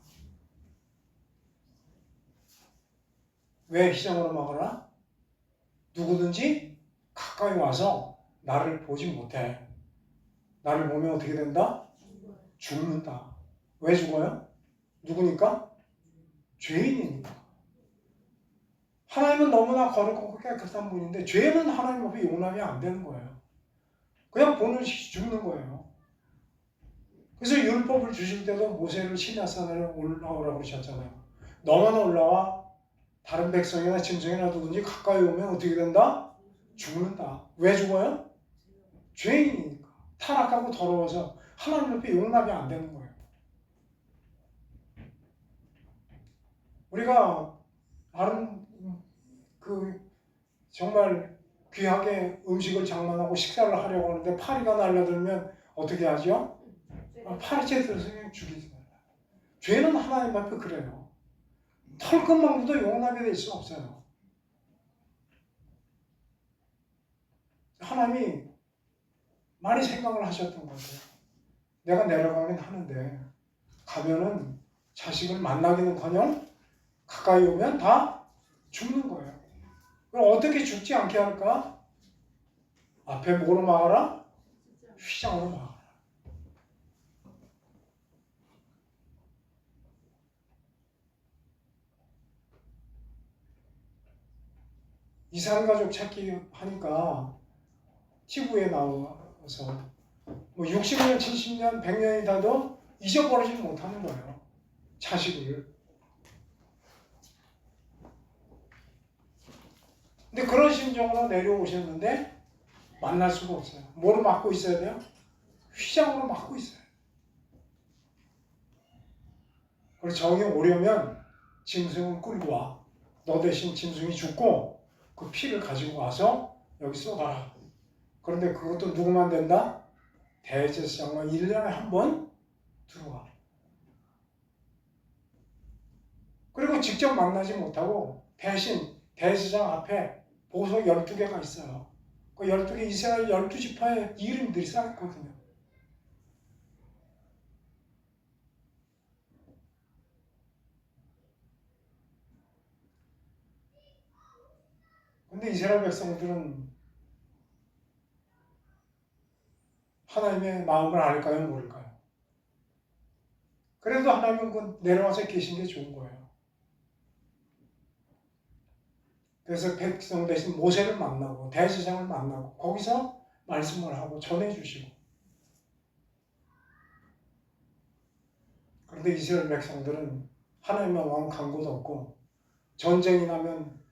왜 휘장으로 막아라? 누구든지 가까이 와서 나를 보지 못해. 나를 보면 어떻게 된다? 죽는다. 왜 죽어요? 누구니까? 죄인이니까. 하나님은 너무나 거룩하고 깨끗한 분인데 죄는 하나님 앞에 용납이 안 되는 거예요. 그냥 보는 시 죽는 거예요. 그래서 율법을 주실 때도 모세를 시내산에 올라오라고 그러셨잖아요. 너만 올라와 다른 백성이나 짐승이나 누군지 가까이 오면 어떻게 된다? 죽는다. 왜 죽어요? 죄인이니까. 타락하고 더러워서 하나님 앞에 용납이 안 되는 거예요. 우리가 다른 정말 귀하게 음식을 장만하고 식사를 하려고 하는데 파리가 날려들면 어떻게 하죠? 파리채 들어서 그냥 죽이지 말라. 죄는 하나님 앞에 그래요. 털끝만도 용납이 될 수 없어요. 하나님이 많이 생각을 하셨던 것 같아요. 내가 내려가긴 하는데 가면은 자식을 만나기는커녕 가까이 오면 다 죽는 거예요. 그럼 어떻게 죽지 않게 할까? 앞에 뭐로 막아라? 휘장으로 막아라. 이산가족 찾기 하니까 TV에 나와서 뭐 60년, 70년, 100년이 다도 잊어버리지 못하는 거예요. 자식을. 근데 그런 심정으로 내려오셨는데 만날 수가 없어요. 뭐로 막고 있어야 돼요? 휘장으로 막고 있어요. 그래서 정이 오려면 짐승을 끌고 와. 너 대신 짐승이 죽고 그 피를 가지고 와서 여기 쏟아라. 그런데 그것도 누구만 된다? 대제사장만 1년에 한 번 들어와. 그리고 직접 만나지 못하고 대신 대제사장 앞에 보석 12개가 있어요. 그 12개 이스라엘 12지파의 이름들이 쌓였거든요. 근데 이스라엘 백성들은 하나님의 마음을 알까요? 모를까요? 그래도 하나님은 그 내려와서 계신 게 좋은 거예요. 그래서 백성 대신 모세를 만나고 대제사장을 만나고 거기서 말씀을 하고 전해주시고. 그런데 이스라엘 백성들은 하나님의 왕 간구도 없고 전쟁이 나면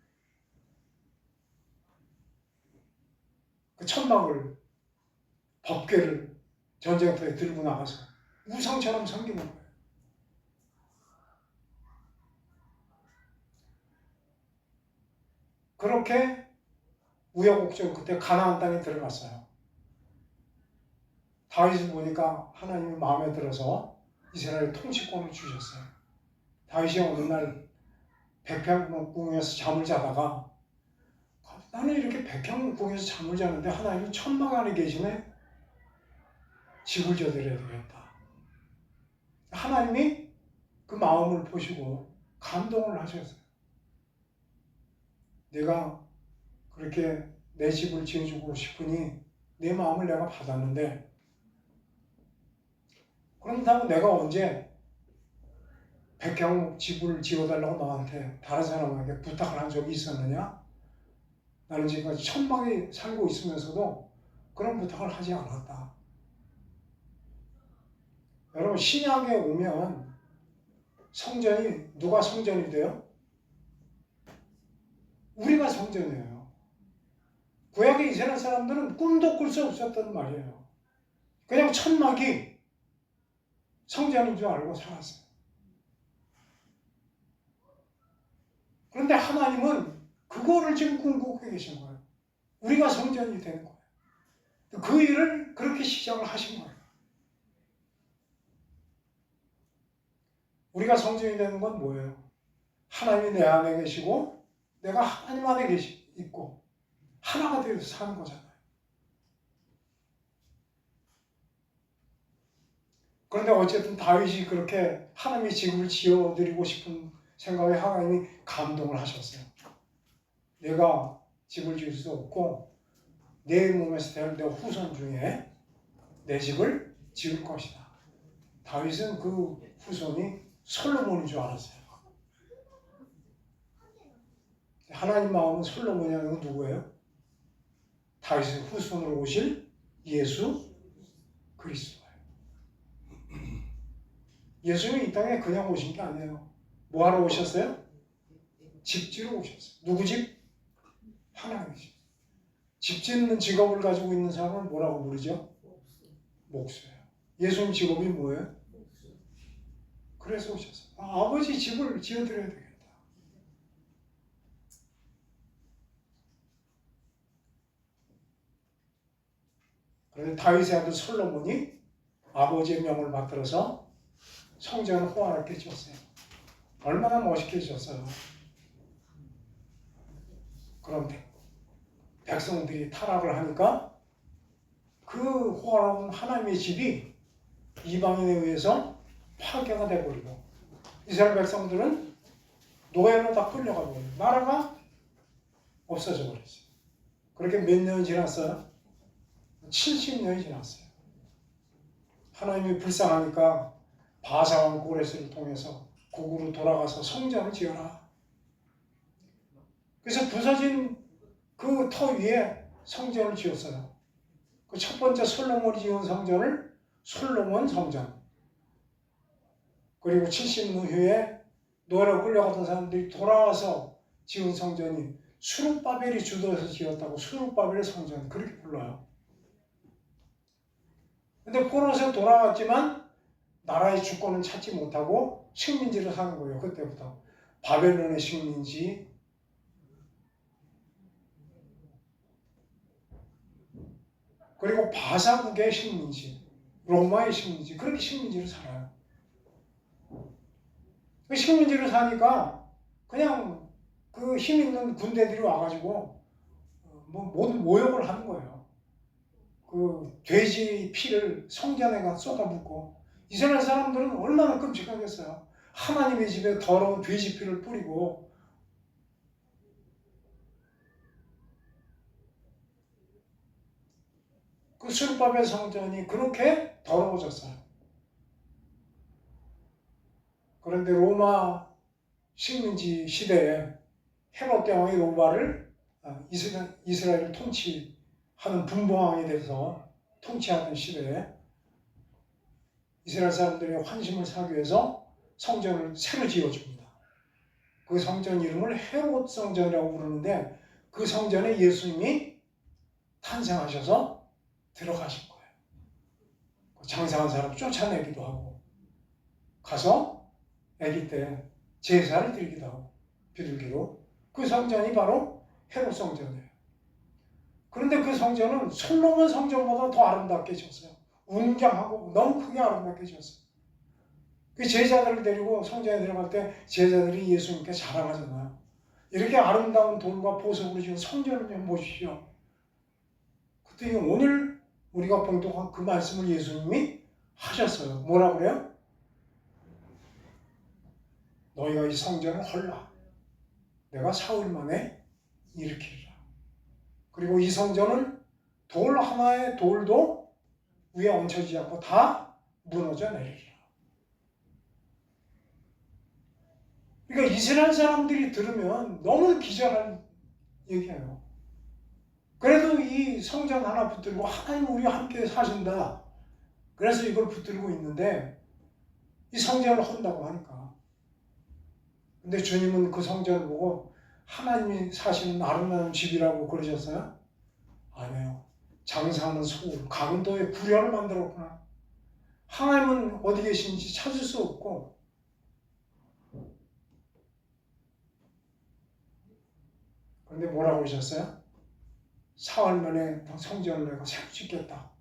그 천막을 법궤를 전쟁터에 들고 나가서 우상처럼 섬기는 거예요. 그렇게 우여곡절 그때 가나안 땅에 들어갔어요. 다윗을 보니까 하나님이 마음에 들어서 이스라엘 통치권을 주셨어요. 다윗이 어느 날 백향궁에서 잠을 자다가 나는 이렇게 백향궁에서 잠을 자는데 하나님이 천막 안에 계시네. 집을 져드려야 되겠다. 하나님이 그 마음을 보시고 감동을 하셨어요. 내가 그렇게 내 집을 지어주고 싶으니 내 마음을 내가 받았는데 그런다고 내가 언제 백향 집을 지어달라고 너한테 다른 사람에게 부탁을 한 적이 있었느냐? 나는 지금까지 천막에 살고 있으면서도 그런 부탁을 하지 않았다. 여러분 신약에 오면 성전이 누가 성전이 돼요? 우리가 성전이에요. 구약의 이스라엘 사람들은 꿈도 꿀 수 없었단 말이에요. 그냥 천막이 성전인 줄 알고 살았어요. 그런데 하나님은 그거를 지금 꿈꾸고 계신 거예요. 우리가 성전이 되는 거예요. 그 일을 그렇게 시작을 하신 거예요. 우리가 성전이 되는 건 뭐예요? 하나님이 내 안에 계시고 내가 하나님 안에 있고 하나가 되어서 사는 거잖아요. 그런데 어쨌든 다윗이 그렇게 하나님의 집을 지어드리고 싶은 생각에 하나님이 감동을 하셨어요. 내가 집을 지을 수 없고 내 몸에서 태어난 내 후손 중에 내 집을 지을 것이다. 다윗은 그 후손이 솔로몬인 줄 알았어요. 하나님 마음은 솔로몬이 아니고 누구예요? 다윗의 후손으로 오실 예수 그리스도예요. 예수님이 이 땅에 그냥 오신 게 아니에요. 뭐하러 오셨어요? 집 지으러 오셨어요. 누구 집? 하나님의 집. 집 짓는 직업을 가지고 있는 사람은 뭐라고 부르죠? 목수예요. 예수님 직업이 뭐예요? 그래서 오셨어요. 아버지 집을 지어드려야 되겠다. 그런데 다윗의 아들 솔로몬이 아버지의 명을 받들어서 성전을 호화롭게 지었어요. 얼마나 멋있게 지었어요. 그런데 백성들이 타락을 하니까 그 호화로운 하나님의 집이 이방인에 의해서 파괴가 돼버리고 이스라엘 백성들은 노예로 다 끌려가 버려요. 나라가 없어져 버렸어요. 그렇게 몇 년이 지났어요? 70년이 지났어요. 하나님이 불쌍하니까 바사왕 고레스를 통해서 고구로 돌아가서 성전을 지어라. 그래서 부서진 그 터 위에 성전을 지었어요. 그 첫 번째 솔로몬이 지은 성전을 솔로몬 성전. 그리고 70년 후에 노예로 끌려가던 사람들이 돌아와서 지은 성전이 수룹바벨이 주도해서 지었다고 수룹바벨 성전 그렇게 불러요. 근데 포로에서 돌아왔지만 나라의 주권은 찾지 못하고 식민지를 사는 거예요. 그때부터 바벨론의 식민지, 그리고 바사국의 식민지, 로마의 식민지, 그렇게 식민지를 살아요. 그 식민지를 사니까 그냥 그 힘 있는 군대들이 와가지고 모든 모욕을 하는 거예요. 그 돼지 피를 성전에가 쏟아붓고, 이스라엘 사람들은 얼마나 끔찍하겠어요. 하나님의 집에 더러운 돼지 피를 뿌리고, 그 수르바벨 성전이 그렇게 더러워졌어요. 그런데 로마 식민지 시대에 헤롯 왕이 로마를 이스라엘을 통치하는 분봉왕이 돼서 통치하던 시대에 이스라엘 사람들의 환심을 사기 위해서 성전을 새로 지어줍니다. 그 성전 이름을 헤롯 성전이라고 부르는데, 그 성전에 예수님이 탄생하셔서 들어가신 거예요. 장사한 사람 쫓아내기도 하고, 가서 아기 때 제사를 드리기도 하고, 비둘기로. 그 성전이 바로 헤롯 성전이에요. 그런데 그 성전은 솔로몬 성전보다 더 아름답게 지었어요. 웅장하고 너무 크게 아름답게 지었어요. 그 제자들을 데리고 성전에 들어갈 때 제자들이 예수님께 자랑하잖아요. 이렇게 아름다운 돌과 보석으로 지은 성전을 좀 보십시오. 그때 오늘 우리가 봉독한 그 말씀을 예수님이 하셨어요. 뭐라 그래요? 너희가 이 성전을 헐라. 내가 사흘 만에 일으키리라. 그리고 이 성전은 돌 하나의 돌도 위에 얹혀지지 않고 다 무너져 내리리라. 그러니까 이스라엘 사람들이 들으면 너무 기절한 얘기예요. 그래도 이 성전 하나 붙들고 하나님 우리와 함께 사신다. 그래서 이걸 붙들고 있는데 이 성전을 헌다고 하니까. 근데 주님은 그 성전을 보고 하나님이 사시는 아름다운 집이라고 그러셨어요? 아니에요. 장사하는 소울, 강도의 구려를 만들었구나. 하나님은 어디 계신지 찾을 수 없고, 그런데 뭐라고 하셨어요? 사흘 만에 성전을 내가 새로 짓겠다.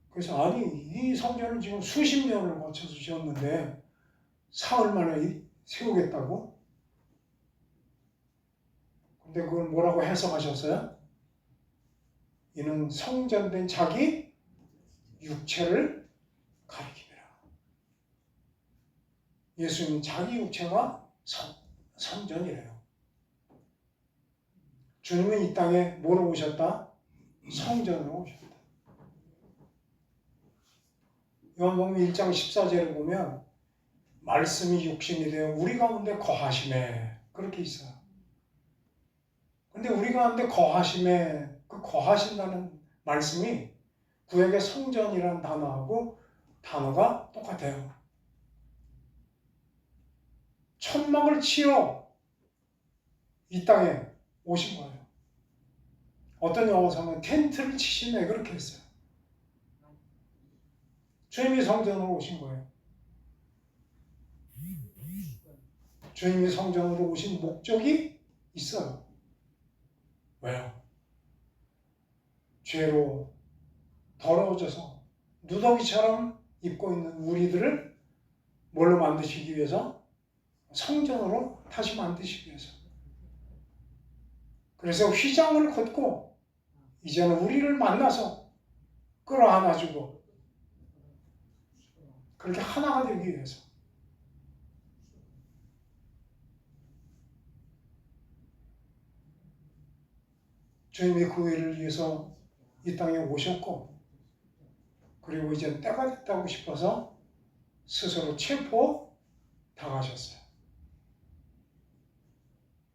그래서 아니 이 성전을 지금 수십 년을 거쳐서 지었는데 사흘 만에 세우겠다고? 근데 그걸 뭐라고 해석하셨어요? 이는 성전된 자기 육체를 가리키더라. 예수님 자기 육체가 성전이래요. 주님은 이 땅에 뭐로 오셨다? 성전으로 오셨다. 요한복음 1장 14절을 보면 말씀이 육신이 되어 우리 가운데 거하심에, 그렇게 있어요. 근데 우리 가운데 거하심에, 그 거하신다는 말씀이 구약의 성전이라는 단어하고 단어가 똑같아요. 천막을 치어 이 땅에 오신 거예요. 어떤 영어상은 텐트를 치시네 그렇게 했어요. 주님이 성전으로 오신 거예요. 주님이 성전으로 오신 목적이 있어요. 왜요? 죄로 더러워져서 누더기처럼 입고 있는 우리들을 뭘로 만드시기 위해서? 성전으로 다시 만드시기 위해서. 그래서 휘장을 걷고 이제는 우리를 만나서 끌어안아주고 그렇게 하나가 되기 위해서. 주님이 그 일을 위해서 이 땅에 오셨고, 그리고 이제 때가 됐다고 싶어서 스스로 체포 당하셨어요.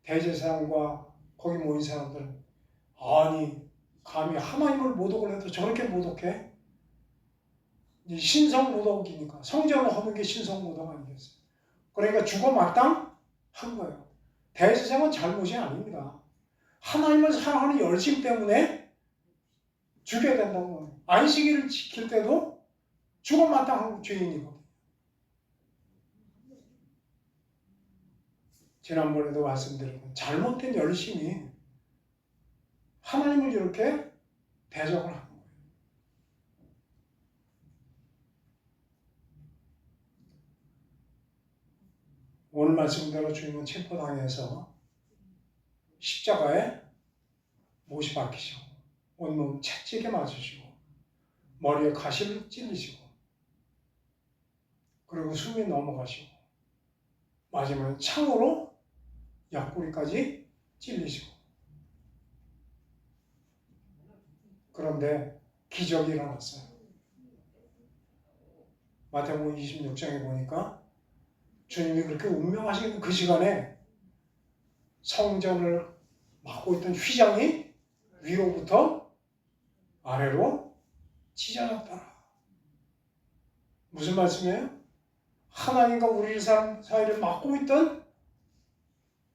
대제사장과 거기 모인 사람들은 아니 감히 하나님을 모독을 해도 저렇게 모독해? 신성 모독이니까 성전을 허는 게 신성 모독 아니겠어요? 그러니까 죽어 마땅한 거예요. 대제사장은 잘못이 아닙니다. 하나님을 사랑하는 열심 때문에 죽여야 된다고. 안식일을 지킬 때도 죽어 마땅한 죄인이거든요. 지난번에도 말씀드렸고 잘못된 열심이 하나님을 이렇게 대적을 하는 거예요. 오늘 말씀대로 주님은 체포당해서 십자가에 못이 박히시고 온몸 채찍에 맞으시고 머리에 가시를 찔리시고 그리고 숨이 넘어가시고 마지막에 창으로 옆구리까지 찔리시고 그런데 기적이 일어났어요. 마태복음 26장에 보니까 주님이 그렇게 운명하신 그 시간에 성전을 막고 있던 휘장이 위로부터 아래로 찢어졌더라. 무슨 말씀이에요? 하나님과 우리 사이를 막고 있던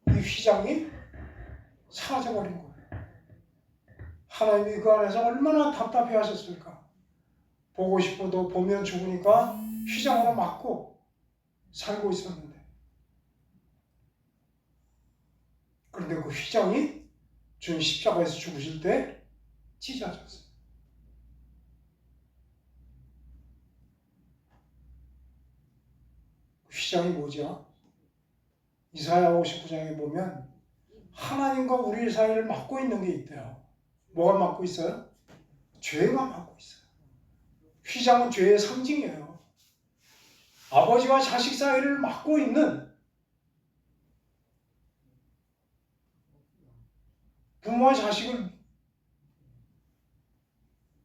이 휘장이 사라져버린 거예요. 하나님이 그 안에서 얼마나 답답해 하셨을까. 보고 싶어도 보면 죽으니까 휘장으로 막고 살고 있었는데 그런데 그 휘장이 주님 십자가에서 죽으실 때 찢어졌어요. 그 휘장이 뭐죠? 이사야 59장에 보면 하나님과 우리 사이를 막고 있는 게 있대요. 뭐가 막고 있어요? 죄가 막고 있어요. 휘장은 죄의 상징이에요. 아버지와 자식 사이를 막고 있는 부모와 자식을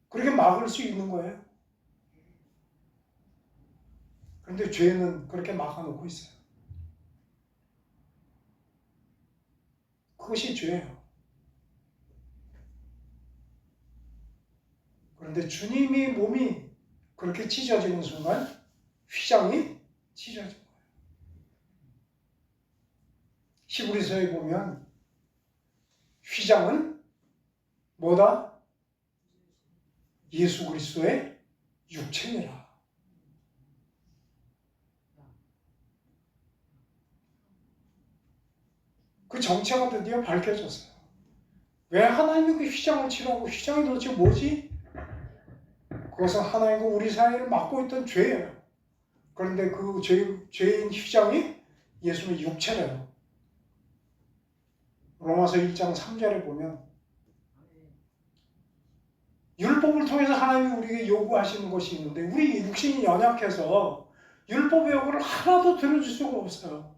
그렇게 막을 수 있는 거예요. 그런데 죄는 그렇게 막아놓고 있어요. 그것이 죄예요. 그런데 주님이 몸이 그렇게 찢어지는 순간 휘장이 찢어진 거예요. 히브리서에 보면 휘장은 뭐다? 예수 그리스도의 육체니라. 그 정체가 드디어 밝혀졌어요. 왜 하나님이 그 휘장을 치라고? 휘장이 도대체 뭐지? 그것은 하나님과 우리 사이를 막고 있던 죄예요. 그런데 그 죄인 휘장이 예수의 육체래요. 로마서 1장 3절에 보면 율법을 통해서 하나님이 우리에게 요구하시는 것이 있는데 우리 육신이 연약해서 율법의 요구를 하나도 들어줄 수가 없어요.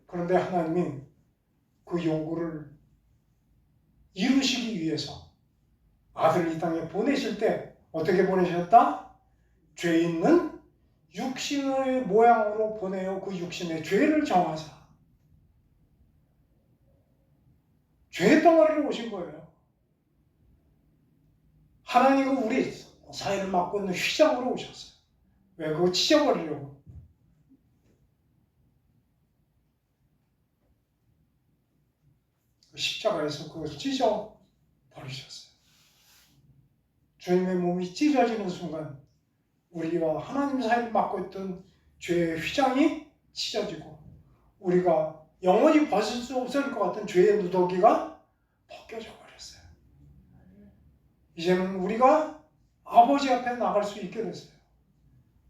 그런데 하나님이 그 요구를 이루시기 위해서 아들을 이 땅에 보내실 때 어떻게 보내셨다? 죄 있는 육신의 모양으로 보내어 그 육신의 죄를 정하사 죄의 덩어리로 오신 거예요. 하나님은 우리 사이를 막고 있는 휘장으로 오셨어요. 왜? 그거 찢어버리려고. 십자가에서 그걸 찢어버리셨어요. 주님의 몸이 찢어지는 순간 우리와 하나님 사이를 막고 있던 죄의 휘장이 찢어지고 우리가 영원히 벗을 수 없을 것 같은 죄의 누더기가 벗겨져 버렸어요. 이제는 우리가 아버지 앞에 나갈 수 있게 됐어요.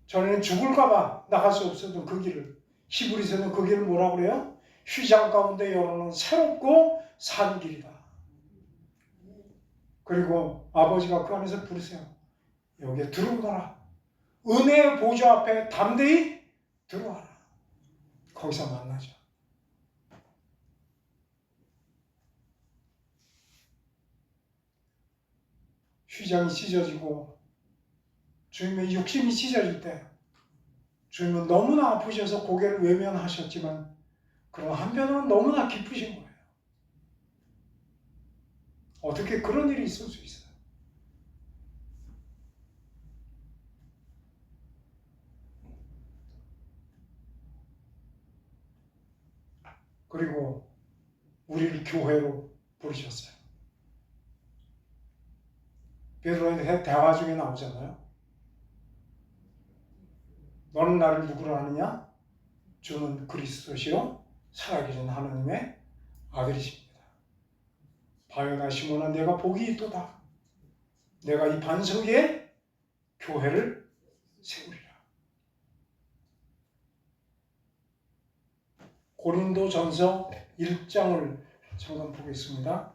전에는 죽을까 봐 나갈 수 없었던 그 길을 히브리서는 그 길을 뭐라고 그래요? 휘장 가운데 열어놓은 새롭고 산 길이다. 그리고 아버지가 그 안에서 부르세요. 여기에 들어오너라. 은혜의 보좌 앞에 담대히 들어와라. 거기서 만나죠. 휘장이 찢어지고 주님의 육신이 찢어질 때 주님은 너무나 아프셔서 고개를 외면하셨지만 그러나 한편으로는 너무나 기쁘신 거예요. 어떻게 그런 일이 있을 수 있어요? 그리고 우리를 교회로 부르셨어요. 베드로의 대화 중에 나오잖아요. 너는 나를 누구로 아느냐? 주는 그리스도시요 살아계신 하나님의 아들이십니다. 바요나 시몬아 내가 복이 있도다. 내가 이 반석 위에 교회를 세우리라. 고린도전서 1장을 잠깐 보겠습니다.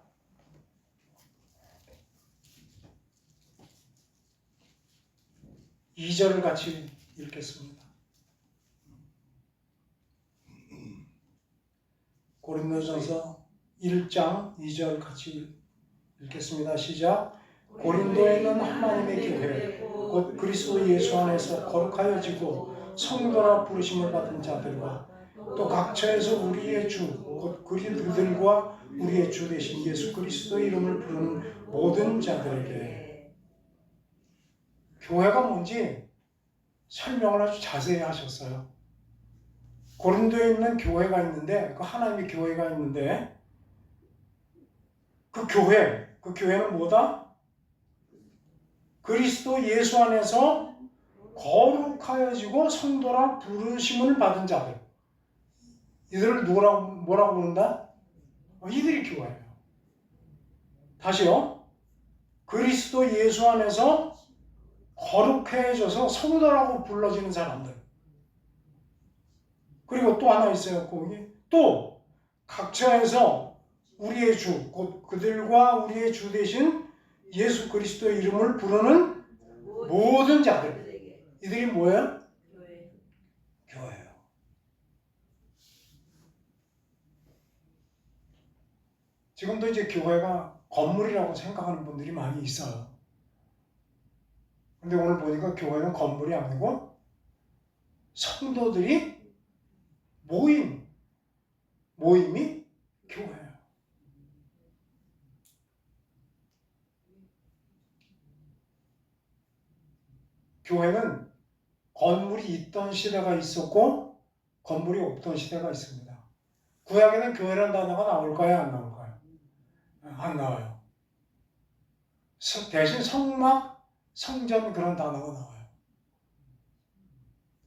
2절을 같이 읽겠습니다. 고린도전서 1장 2절 같이 읽겠습니다. 시작. 고린도에 있는 하나님의 교회 곧 그리스도 예수 안에서 거룩하여지고 성도라 부르심을 받은 자들과 또 각처에서 우리의 주 곧 그들과 우리의 주 되신 예수 그리스도의 이름을 부르는 모든 자들에게 교회가 뭔지 설명을 아주 자세히 하셨어요. 고린도에 있는 교회가 있는데 그 하나님의 교회가 있는데 그 교회는 뭐다? 그리스도 예수 안에서 거룩하여지고 성도라 부르심을 받은 자들. 이들을 뭐라고 부른다? 이들이 교회예요. 다시요. 그리스도 예수 안에서 거룩해져서 성도라고 불러지는 사람들. 그리고 또 하나 있어요. 거기 또 각처에서 우리의 주, 곧 그들과 우리의 주 되신 예수 그리스도의 이름을 부르는 모든 자들. 이들이 뭐예요? 교회예요. 지금도 이제 교회가 건물이라고 생각하는 분들이 많이 있어요. 근데 오늘 보니까 교회는 건물이 아니고 성도들이 모임이 교회예요. 교회는 건물이 있던 시대가 있었고 건물이 없던 시대가 있습니다. 구약에는 교회라는 단어가 나올까요? 안 나올까요? 안 나와요. 대신 성막, 성전 그런 단어가 나와요.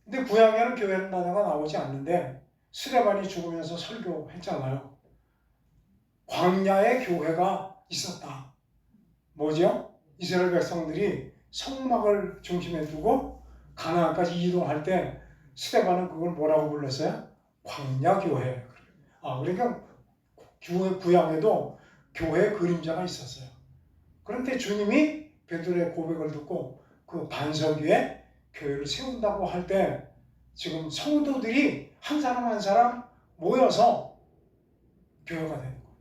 근데 구약에는 교회라는 단어가 나오지 않는데 스데반이 죽으면서 설교했잖아요. 광야에 교회가 있었다. 뭐죠? 이스라엘 백성들이 성막을 중심에 두고 가나안까지 이동할 때 스데반은 그걸 뭐라고 불렀어요? 광야교회. 그러니까 구약에도 교회 그림자가 있었어요. 그런데 주님이 베드로의 고백을 듣고 그 반석 위에 교회를 세운다고 할 때 지금 성도들이 한 사람 한 사람 모여서 교회가 되는 거예요.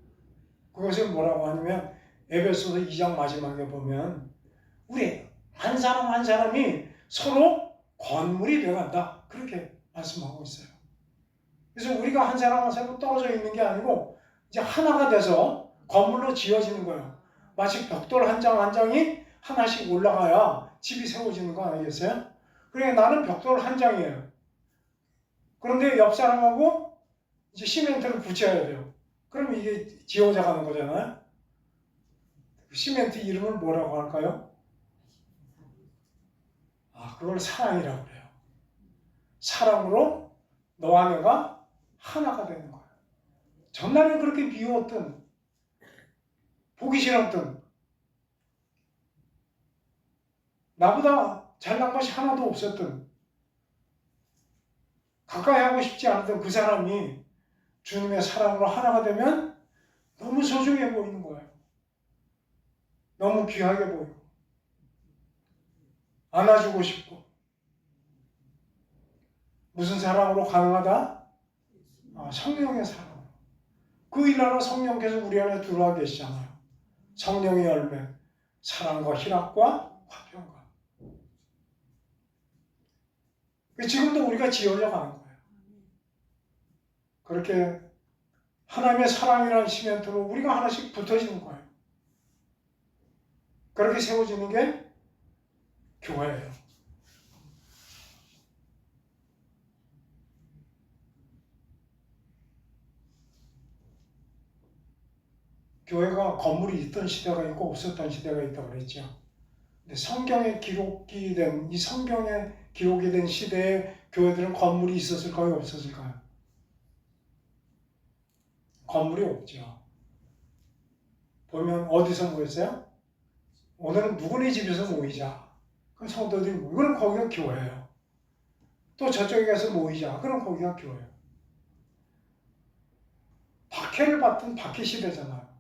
그것을 뭐라고 하냐면 에베소서 2장 마지막에 보면 우리 한 사람 한 사람이 서로 건물이 되어간다. 그렇게 말씀하고 있어요. 그래서 우리가 한 사람 한 사람 떨어져 있는 게 아니고 이제 하나가 돼서 건물로 지어지는 거예요. 마치 벽돌 한 장 한 장이 하나씩 올라가야 집이 세워지는 거 아니겠어요? 그러니까 나는 벽돌 한 장이에요. 그런데 옆 사람하고 이제 시멘트를 붙여야 돼요. 그럼 이게 지어져 가는 거잖아요. 시멘트 이름을 뭐라고 할까요? 그걸 사랑이라고 그래요. 사랑으로 너와 내가 하나가 되는 거예요. 전날에 그렇게 미웠던 보기 싫었던 나보다 잘난 것이 하나도 없었던 가까이 하고 싶지 않았던 그 사람이 주님의 사랑으로 하나가 되면 너무 소중해 보이는 거예요. 너무 귀하게 보이고 안아주고 싶고 무슨 사랑으로 가능하다? 성령의 사랑. 그 일하러 성령께서 우리 안에 들어와 계시잖아요. 성령의 열매, 사랑과 희락과 화평과. 지금도 우리가 지어져 가는 거예요. 그렇게 하나님의 사랑이라는 시멘트로 우리가 하나씩 붙어지는 거예요. 그렇게 세워지는 게 교회예요. 교회가 건물이 있던 시대가 있고 없었던 시대가 있다고 그랬죠. 근데 성경에 기록이 된 이 성경에 기록이 된 시대에 교회들은 건물이 있었을까요, 없었을까요? 건물이 없죠. 보면 어디서 모였어요? 오늘은 누구네 집에서 모이자. 그럼 성도들이 모이고, 그럼 거기가 교회예요. 또 저쪽에 가서 모이자. 그럼 거기가 교회예요. 박해를 받던 박해 시대잖아요.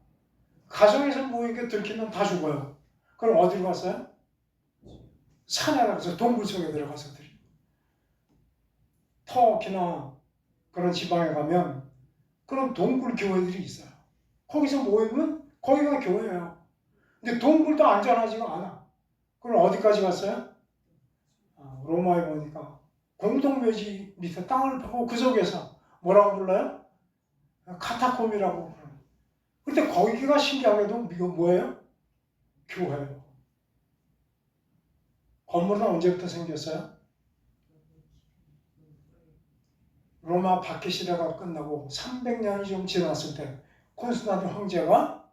가정에서 모이게 들키면 다 죽어요. 그럼 어디로 갔어요? 산에 가서 동굴 속에 들어가서 들이. 터키나 그런 지방에 가면 그런 동굴 교회들이 있어요. 거기서 모이면 거기가 교회예요. 근데 동굴도 안전하지가 않아. 그럼 어디까지 갔어요? 로마에 보니까 공동묘지 밑에 땅을 파고 그 속에서 뭐라고 불러요? 카타콤이라고 불러요. 근데 거기가 신기하게도 이거 뭐예요? 교회예요. 건물은 언제부터 생겼어요? 로마 박해 시대가 끝나고 300년이 좀 지났을 때 콘스탄틴 황제가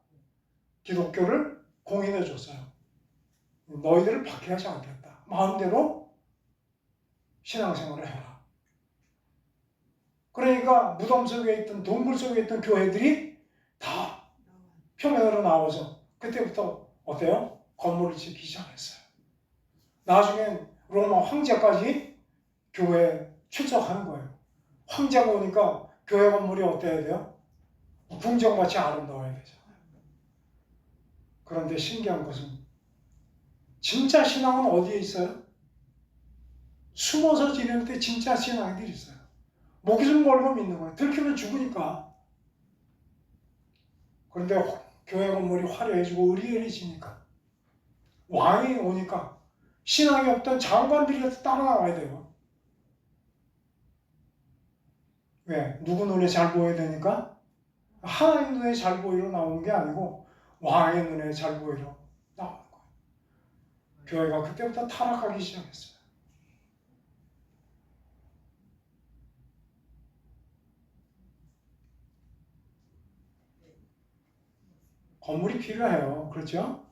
기독교를 공인해 줬어요. 너희들을 박해하지 않겠다. 마음대로 신앙생활을 해라. 그러니까 무덤 속에 있던 동굴 속에 있던 교회들이 다 표면으로 나와서 그때부터 어때요? 건물을 짓기 시작했어요. 나중엔 로마 황제까지 교회에 출석하는 거예요. 황제가 오니까 교회 건물이 어때야 돼요? 궁정같이 아름다워야 되잖아요. 그런데 신기한 것은 진짜 신앙은 어디에 있어요? 숨어서 지낼 때 진짜 신앙들이 있어요. 목숨 걸고 믿는 거예요. 들키면 죽으니까. 그런데 교회 건물이 화려해지고 의리의리해지니까 왕이 오니까 신앙이 없던 장관들이 따라 나와야 돼요. 왜? 누구 눈에 잘 보여야 되니까? 하나님 눈에 잘 보이러 나오는 게 아니고 왕의 눈에 잘 보이러 나오는 거예요. 교회가 그때부터 타락하기 시작했어요. 건물이 필요해요. 그렇죠?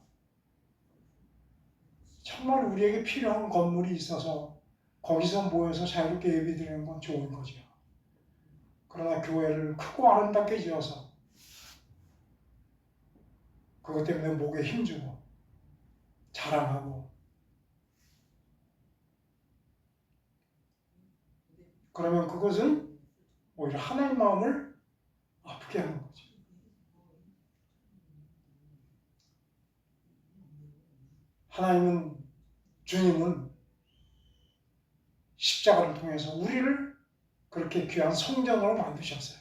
정말 우리에게 필요한 건물이 있어서 거기서 모여서 자유롭게 예배드리는 건 좋은 거죠. 그러나 교회를 크고 아름답게 지어서 그것 때문에 목에 힘주고 자랑하고 그러면 그것은 오히려 하나님 마음을 아프게 하는 거죠. 하나님은, 주님은 십자가를 통해서 우리를 그렇게 귀한 성전으로 만드셨어요.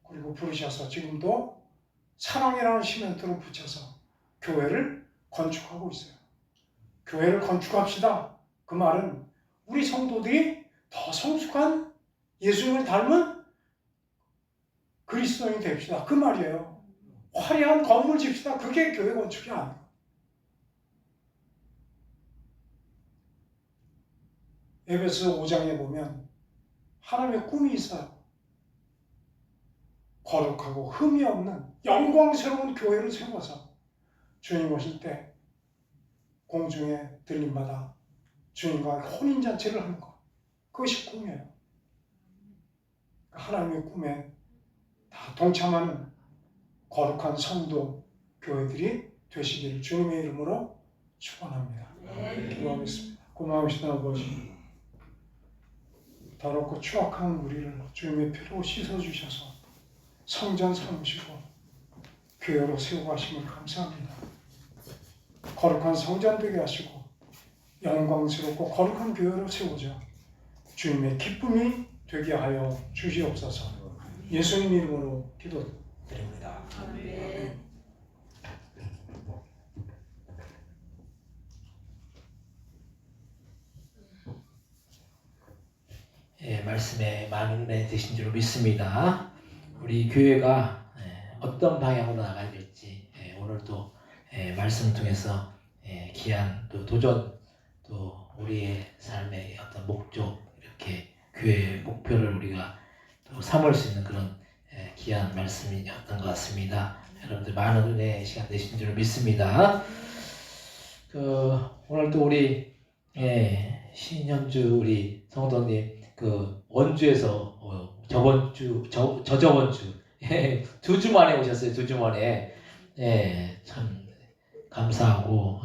그리고 부르셔서 지금도 사랑이라는 시멘트로 붙여서 교회를 건축하고 있어요. 교회를 건축합시다. 그 말은 우리 성도들이 더 성숙한 예수님을 닮은 그리스도인이 됩시다. 그 말이에요. 화려한 건물 집시다. 그게 교회 건축이 아니에요. 에베소 5장에 보면 하나님의 꿈이 있어요. 거룩하고 흠이 없는 영광스러운 교회를 세워서 주님 오실 때 공중에 들림받아 주님과 혼인잔치를 하는 것. 그것이 꿈이에요. 하나님의 꿈에 다 동참하는 거룩한 성도 교회들이 되시기를 주님의 이름으로 축원합니다. 기도하겠습니다. 고마우신 아버지, 더럽고 추악한 우리를 주님의 피로 씻어주셔서 성전 삼으시고 교회로 세우고 하심을 감사합니다. 거룩한 성전 되게 하시고 영광스럽고 거룩한 교회로 세우자 주님의 기쁨이 되게 하여 주시옵소서. 예수님 이름으로 기도드립니다. 아멘. 말씀에 많은 은혜 되신 줄 믿습니다. 우리 교회가 어떤 방향으로 나가야 될지 오늘도 말씀을 통해서 귀한 또 도전, 또 우리의 삶의 어떤 목적, 이렇게 교회의 목표를 우리가 또 삼을 수 있는 그런 귀한 말씀이었던 것 같습니다. 여러분들 많은 은혜의 시간 되신 줄 믿습니다. 오늘 또 우리 신현주 우리 성도님 원주에서 저번 주 저번 주 2주 만에 오셨어요. 2주 만에 참 감사하고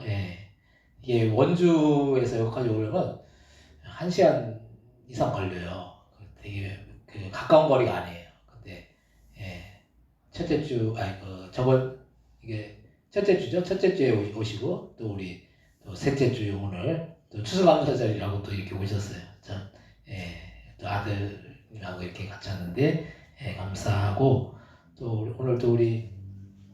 이게 원주에서 여기까지 오려면 1시간 이상 걸려요. 되게 가까운 거리가 아니에요. 근데 첫째 주 이게 첫째 주죠. 첫째 주에 오시고 또 우리 또 셋째 주에 오늘 또 추수감사절이라고 또 이렇게 오셨어요. 참 또 아들하고 이렇게 같이 왔는데 감사하고 또 오늘 또 우리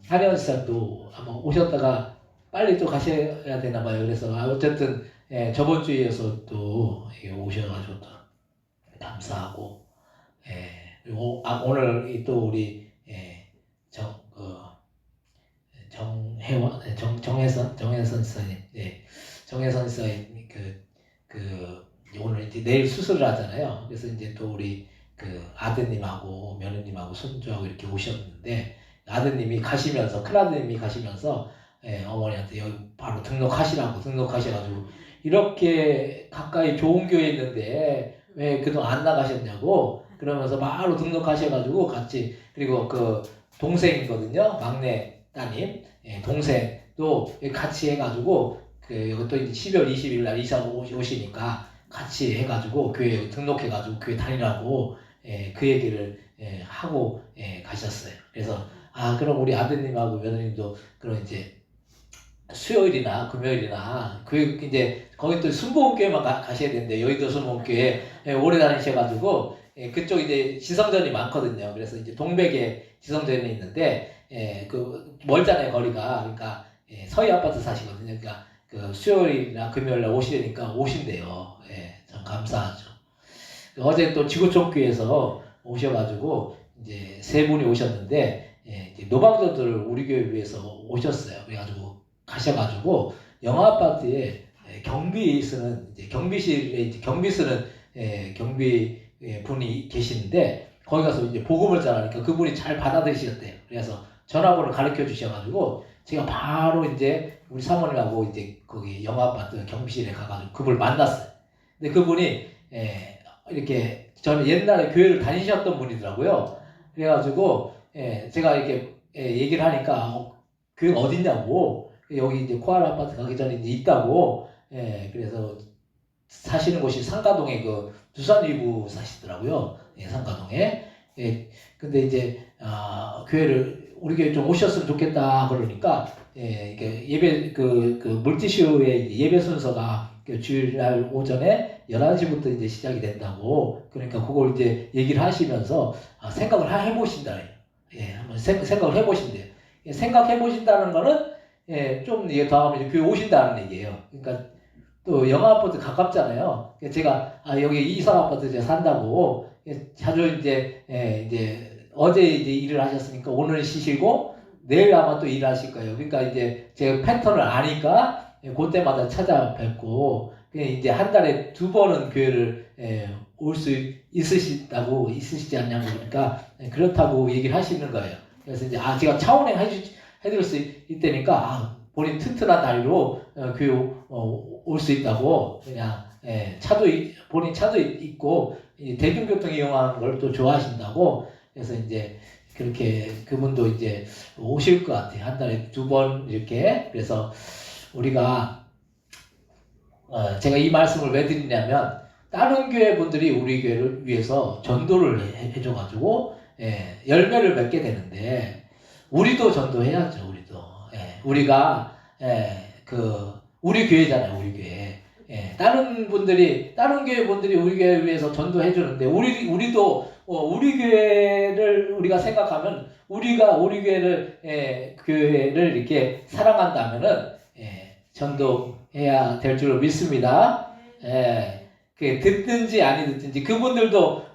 한혜원 씨도 아마 오셨다가 빨리 또 가셔야 되나 봐요. 그래서 어쨌든 저번 주에 이어서 또 오셔가지고 또 감사하고 그리고 오늘 또 우리 정혜선 선생님 정혜선 선생님 오늘 이제 내일 수술을 하잖아요. 그래서 이제 또 우리 아드님하고 며느님하고 손주하고 이렇게 오셨는데 아드님이 가시면서 큰아드님이 가시면서 어머니한테 여기 바로 등록하셔가지고 이렇게 가까이 좋은 교회 있는데 왜 그동안 안 나가셨냐고 그러면서 바로 등록하셔가지고 같이 그리고 동생이거든요. 막내 따님 동생도 같이 해가지고 여기 또 이제 12월 20일 날 이사 오시니까 같이 해가지고 교회 등록해가지고 교회 다니라고 그 얘기를 하고 가셨어요. 그래서 그럼 우리 아드님하고 며느님도 그럼 이제 수요일이나 금요일이나 이제 거기 또 순복음교회만 가셔야 되는데 여의도 순복음교회 오래 다니셔가지고 그쪽 이제 지성전이 많거든요. 그래서 이제 동백에 지성전이 있는데 멀잖아요 거리가. 그러니까 서희 아파트 사시거든요. 그러니까 수요일이나 금요일날 오시려니까 오신대요. 참 감사하죠. 어제 또 지구촌교회에서 오셔가지고 이제 3분이 오셨는데 이제 노방전들을 우리 교회 위해서 오셨어요. 그래가지고 가셔가지고 영아아파트에 경비 쓰는 이제 경비실에 이제 경비 쓰는 경비 분이 계시는데 거기 가서 이제 복음을 전하니까 그분이 잘 받아들이셨대요. 그래서 전화번호 가르쳐 주셔가지고 제가 바로 이제 우리 사모님하고 이제 거기 영아아파트 경비실에 가가지고 그분을 만났어요. 근데 그분이 이렇게 저는 옛날에 교회를 다니셨던 분이더라고요. 그래가지고 제가 이렇게 얘기를 하니까 교회가 어딨냐고 여기 이제 코알 아파트 가기 전에 이제 있다고 그래서 사시는 곳이 상가동에 두산 위브 사시더라고요. 상가동에. 근데 이제 교회를 우리 교회 좀 오셨으면 좋겠다 그러니까 이렇게 예배 물티슈의 예배 순서가 주일날 오전에 11시부터 이제 시작이 된다고 그러니까 그걸 이제 얘기를 하시면서 생각을 해보신다래요. 한번 생각을 해보신대요. 생각해보신다는 거는 좀 다음에 이제 교회 오신다는 얘기예요. 그러니까 또 영아아파트 가깝잖아요. 제가 여기 이사 아파트 제가 산다고 자주 이제 어제 이제 일을 하셨으니까 오늘 쉬시고 내일 아마 또 일하실 거예요. 그러니까 이제 제가 패턴을 아니까 그때마다 찾아뵙고 이제 한 달에 2번은 교회를 올 수 있으시지 않냐고 그러니까 그렇다고 얘기를 하시는 거예요. 그래서 이제 제가 차운행 해드릴 수 있다니까 본인 튼튼한 날로 교회 올 수 있다고 그냥 본인 차도 있고 대중교통 이용하는 걸 또 좋아하신다고 그래서 이제 그렇게 그분도 이제 오실 것 같아요. 한 달에 2번 이렇게. 그래서 우리가 제가 이 말씀을 왜 드리냐면 다른 교회 분들이 우리 교회를 위해서 전도를 해줘가지고 열매를 맺게 되는데 우리도 전도해야죠. 우리가 우리 교회잖아요. 우리 교회. 다른 교회 분들이 우리 교회 위해서 전도해 주는데 우리도 우리 교회를 우리가 생각하면 우리 교회를 이렇게 사랑한다면은 전도해야 될 줄로 믿습니다. 듣든지 아니 듣든지 그분들도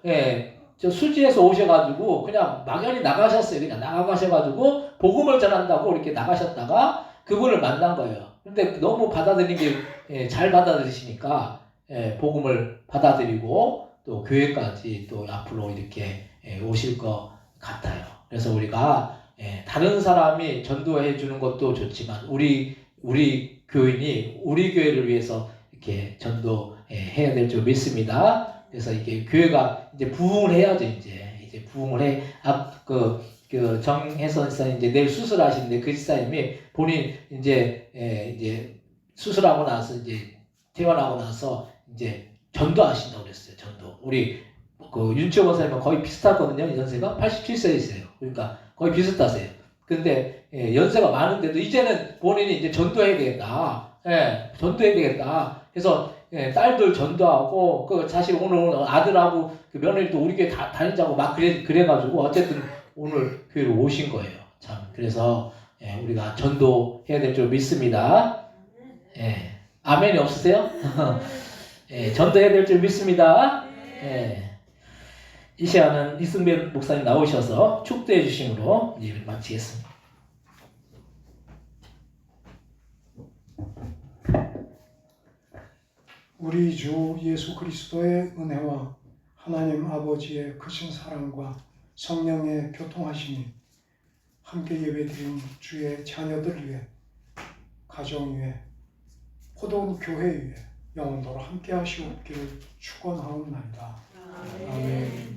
저 수지에서 오셔가지고 그냥 막연히 나가셨어요. 그냥 나가셔가지고 복음을 전한다고 이렇게 나가셨다가 그분을 만난 거예요. 근데 너무 받아들인 게 잘 받아들이시니까 복음을 받아들이고 또 교회까지 또 앞으로 이렇게 오실 것 같아요. 그래서 우리가 다른 사람이 전도해 주는 것도 좋지만 우리 교인이 우리 교회를 위해서 이렇게 전도해야 될 줄 믿습니다. 그래서 이게 교회가 이제 부흥을 해야죠. 이제 부흥을 해. 그 정혜선 사 이제 내일 수술하시는데 그 집사님이 본인 이제 수술하고 나서 이제 퇴원하고 나서 이제 전도하신다고 그랬어요. 전도. 우리 그 윤치호 권사님은 거의 비슷하거든요. 연세가 87세이세요. 그러니까 거의 비슷하세요. 근데 연세가 많은데도 이제는 본인이 이제 전도해야 되겠다. 전도해야 되겠다. 그래서 딸들 전도하고 그 사실 오늘 아들하고 그 며느리도 우리 교회 다니자고 막 그래가지고 어쨌든 오늘 교회로 오신 거예요. 참 그래서 우리가 전도해야 될 줄 믿습니다. 아멘이 없으세요? 전도해야 될 줄 믿습니다. 이 시간은 이승배 목사님 나오셔서 축도해 주심으로 예배를 마치겠습니다. 우리 주 예수 그리스도의 은혜와 하나님 아버지의 크신 사랑과 성령의 교통하심이 함께 예배드린 주의 자녀들 위해, 가정 위에, 포도원 교회 위에 영원토록 함께 하시옵기를 축원하옵나이다. 아멘.